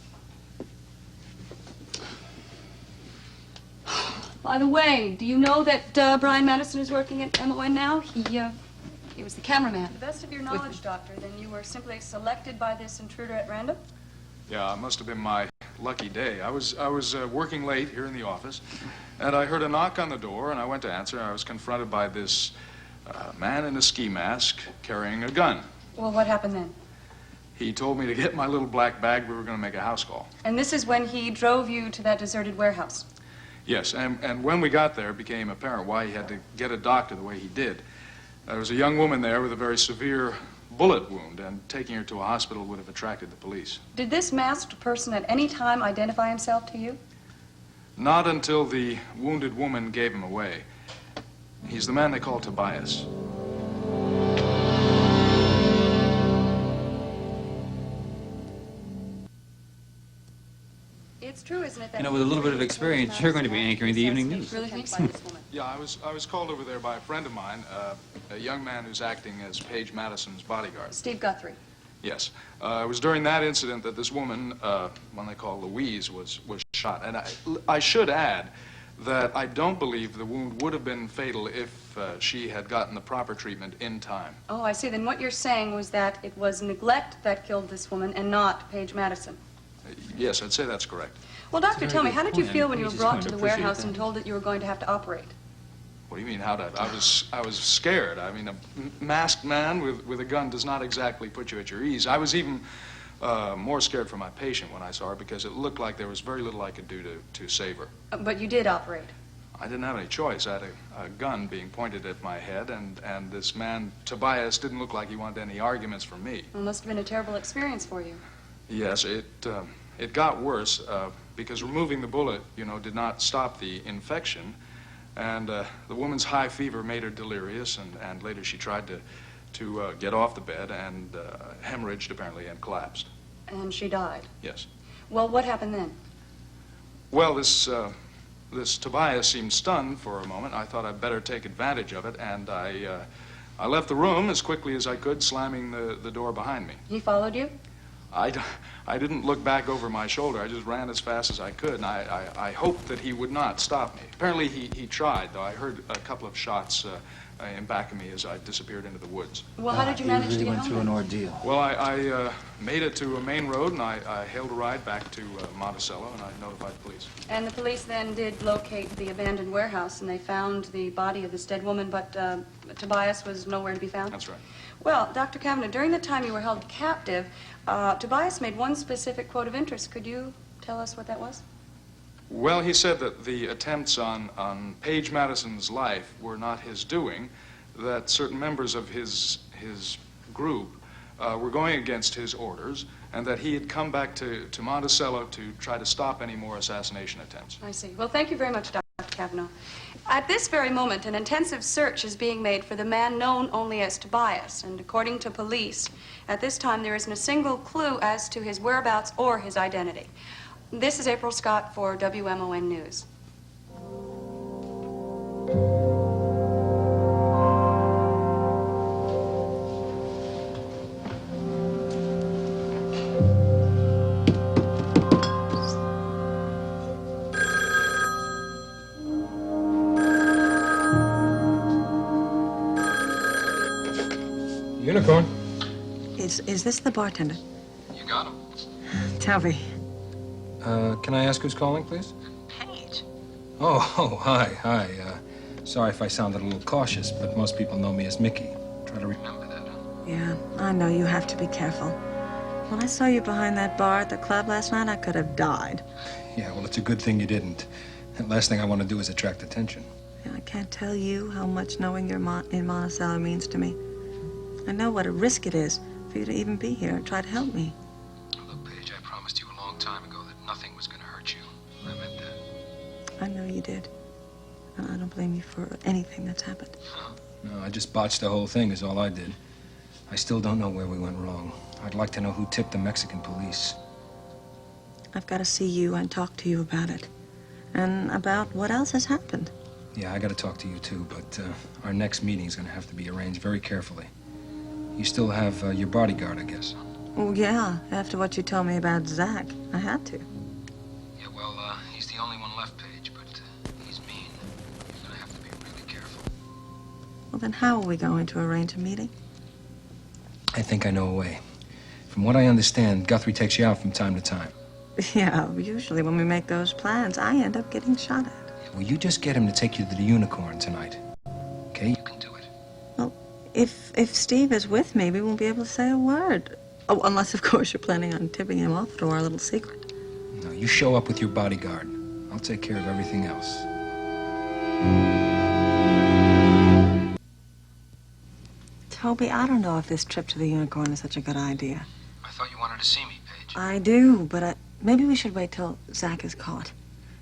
By the way, do you know that Brian Madison is working at MON now? He was the cameraman. To the best of your knowledge, Doctor, then you were simply selected by this intruder at random? Yeah, it must have been my lucky day. I was working late here in the office, and I heard a knock on the door, and I went to answer. I was confronted by this man in a ski mask carrying a gun. Well, what happened then? He told me to get my little black bag. We were going to make a house call. And this is when he drove you to that deserted warehouse? Yes, and when we got there, it became apparent why he had to get a doctor the way he did. There was a young woman there with a very severe bullet wound, and taking her to a hospital would have attracted the police. Did this masked person at any time identify himself to you? Not until the wounded woman gave him away. He's the man they call Tobias. It's true, isn't it? That You know, with a little bit of experience, you're going to be anchoring the evening news. Really think so? Yeah, I was called over there by a friend of mine, a young man who's acting as Paige Madison's bodyguard. Steve Guthrie. Yes. It was during that incident that this woman, one they call Louise, was shot. And I should add that I don't believe the wound would have been fatal if she had gotten the proper treatment in time. Oh, I see. Then what you're saying was that it was neglect that killed this woman and not Paige Madison. Yes, I'd say that's correct. Well, doctor, tell me, how did you feel when you were Paige is brought going to to the appreciate warehouse that. and told that you were going to have to operate? What do you mean, how did I was scared. I mean, a masked man with a gun does not exactly put you at your ease. I was even more scared for my patient when I saw her because it looked like there was very little I could do to save her. But you did operate. I didn't have any choice. I had a gun being pointed at my head, and this man, Tobias, didn't look like he wanted any arguments from me. Well, it must have been a terrible experience for you. Yes, it got worse because removing the bullet, did not stop the infection. And the woman's high fever made her delirious, and later she tried to get off the bed and hemorrhaged, apparently, and collapsed. And she died. Yes. Well, what happened then? Well, this Tobias seemed stunned for a moment. I thought I'd better take advantage of it, and I left the room as quickly as I could, slamming the door behind me. He followed you? I didn't look back over my shoulder. I just ran as fast as I could, and I hoped that he would not stop me. Apparently, he tried, though. I heard a couple of shots in back of me as I disappeared into the woods. Well, how did you manage to get home? an ordeal. Well, I made it to a main road, and I hailed a ride back to Monticello, and I notified the police. And the police then did locate the abandoned warehouse, and they found the body of this dead woman, but Tobias was nowhere to be found? That's right. Well, Dr. Kavanaugh, during the time you were held captive, Tobias made one specific quote of interest. Could you tell us what that was? Well, he said that the attempts on Paige Madison's life were not his doing, that certain members of his group were going against his orders, and that he had come back to Monticello to try to stop any more assassination attempts. I see. Well, thank you very much, Dr. Kavanaugh. At this very moment, an intensive search is being made for the man known only as Tobias, and according to police, at this time there isn't a single clue as to his whereabouts or his identity. This is April Scott for WMON News. Unicorn. Is this the bartender? You got him. Tell me. Can I ask who's calling, please? Paige. Oh, hi. Sorry if I sounded a little cautious, but most people know me as Mickey. Try to remember that. Yeah, I know you have to be careful. When I saw you behind that bar at the club last night, I could have died. Yeah, well, it's a good thing you didn't. The last thing I want to do is attract attention. Yeah, I can't tell you how much knowing you're in Monticello means to me. I know what a risk it is for you to even be here and try to help me. Look, Paige, I promised you a long time ago that nothing was going to hurt you. I meant that. I know you did. And I don't blame you for anything that's happened. No, I just botched the whole thing is all I did. I still don't know where we went wrong. I'd like to know who tipped the Mexican police. I've got to see you and talk to you about it. And about what else has happened. Yeah, I got to talk to you too, but our next meeting's going to have to be arranged very carefully. You still have your bodyguard, I guess. Oh, yeah. After what you told me about Zach, I had to. Yeah, well, he's the only one left, Paige, but he's mean. You're going to have to be really careful. Well, then how are we going to arrange a meeting? I think I know a way. From what I understand, Guthrie takes you out from time to time. Yeah, usually when we make those plans, I end up getting shot at. Will you just get him to take you to the Unicorn tonight? Okay? You can do it. Well, if Steve is with me, we won't be able to say a word. Oh, unless, of course, you're planning on tipping him off to our little secret. No, you show up with your bodyguard. I'll take care of everything else. Toby, I don't know if this trip to the Unicorn is such a good idea. I thought you wanted to see me, Paige. I do, but maybe we should wait till Zach is caught.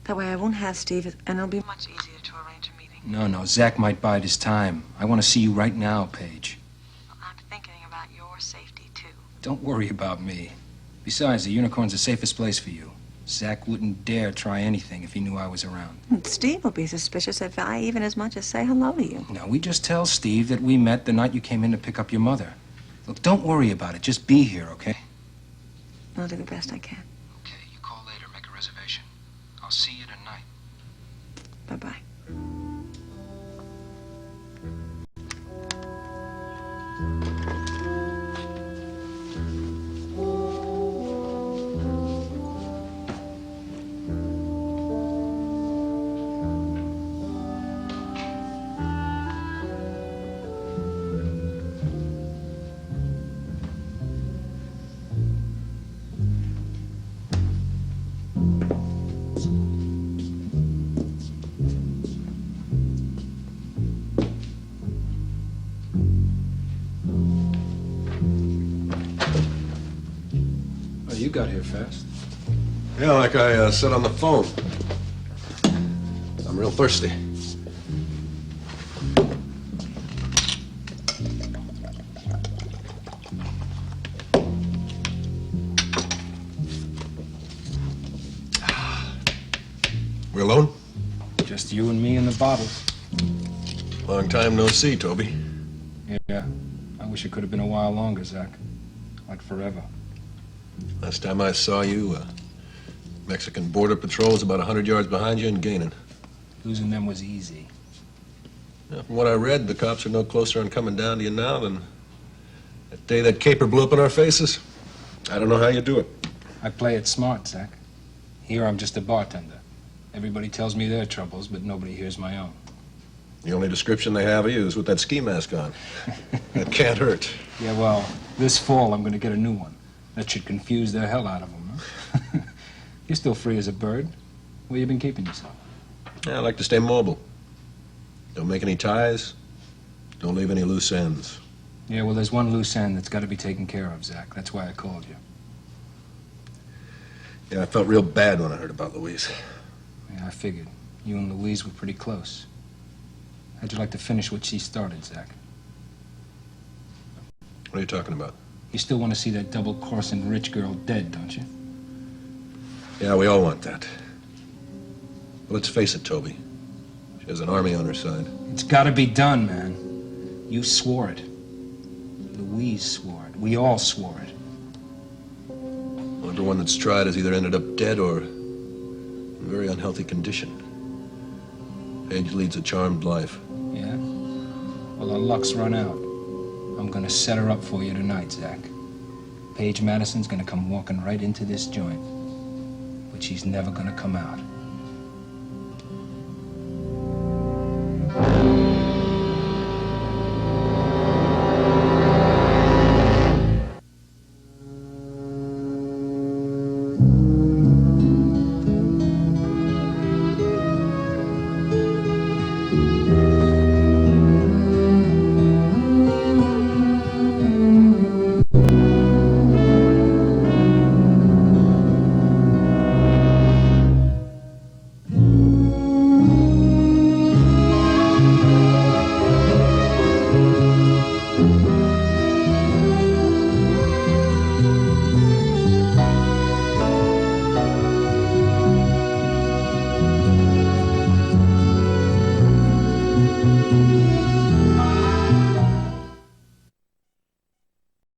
That way I won't have Steve, and it'll be much easier to arrange a meeting. No, Zach might bide his time. I want to see you right now, Paige. I'm thinking about your safety, too. Don't worry about me. Besides, the Unicorn's the safest place for you. Zach wouldn't dare try anything if he knew I was around. And Steve will be suspicious if I even as much as say hello to you. Now, we just tell Steve that we met the night you came in to pick up your mother. Look, don't worry about it. Just be here, okay? I'll do the best I can. Okay, you call later, make a reservation. I'll see you tonight. Bye-bye. Oh, you got here fast. Yeah, like I said on the phone. I'm real thirsty. We alone? Just you and me and the bottles. Long time no see, Toby. Yeah. I wish it could have been a while longer, Zach. Like forever. Last time I saw you, Mexican Border Patrol was about 100 yards behind you and gaining. Losing them was easy. Now, from what I read, the cops are no closer on coming down to you now than that day that caper blew up in our faces. I don't know how you do it. I play it smart, Zach. Here I'm just a bartender. Everybody tells me their troubles, but nobody hears my own. The only description they have of you is with that ski mask on. That can't hurt. Yeah, well, this fall I'm going to get a new one. That should confuse the hell out of them, huh? You're still free as a bird. Where you been keeping yourself? Yeah, I like to stay mobile. Don't make any ties. Don't leave any loose ends. Yeah, well, there's one loose end that's got to be taken care of, Zach. That's why I called you. Yeah, I felt real bad when I heard about Louise. Yeah, I figured. You and Louise were pretty close. How'd you like to finish what she started, Zach? What are you talking about? You still want to see that double-crossing rich girl dead, don't you? Yeah, we all want that. But let's face it, Toby. She has an army on her side. It's got to be done, man. You swore it. Louise swore it. We all swore it. Well, everyone that's tried has either ended up dead or in a very unhealthy condition. Paige leads a charmed life. Yeah? Well, her luck's run out. I'm gonna set her up for you tonight, Zach. Paige Madison's gonna come walking right into this joint. But she's never gonna come out.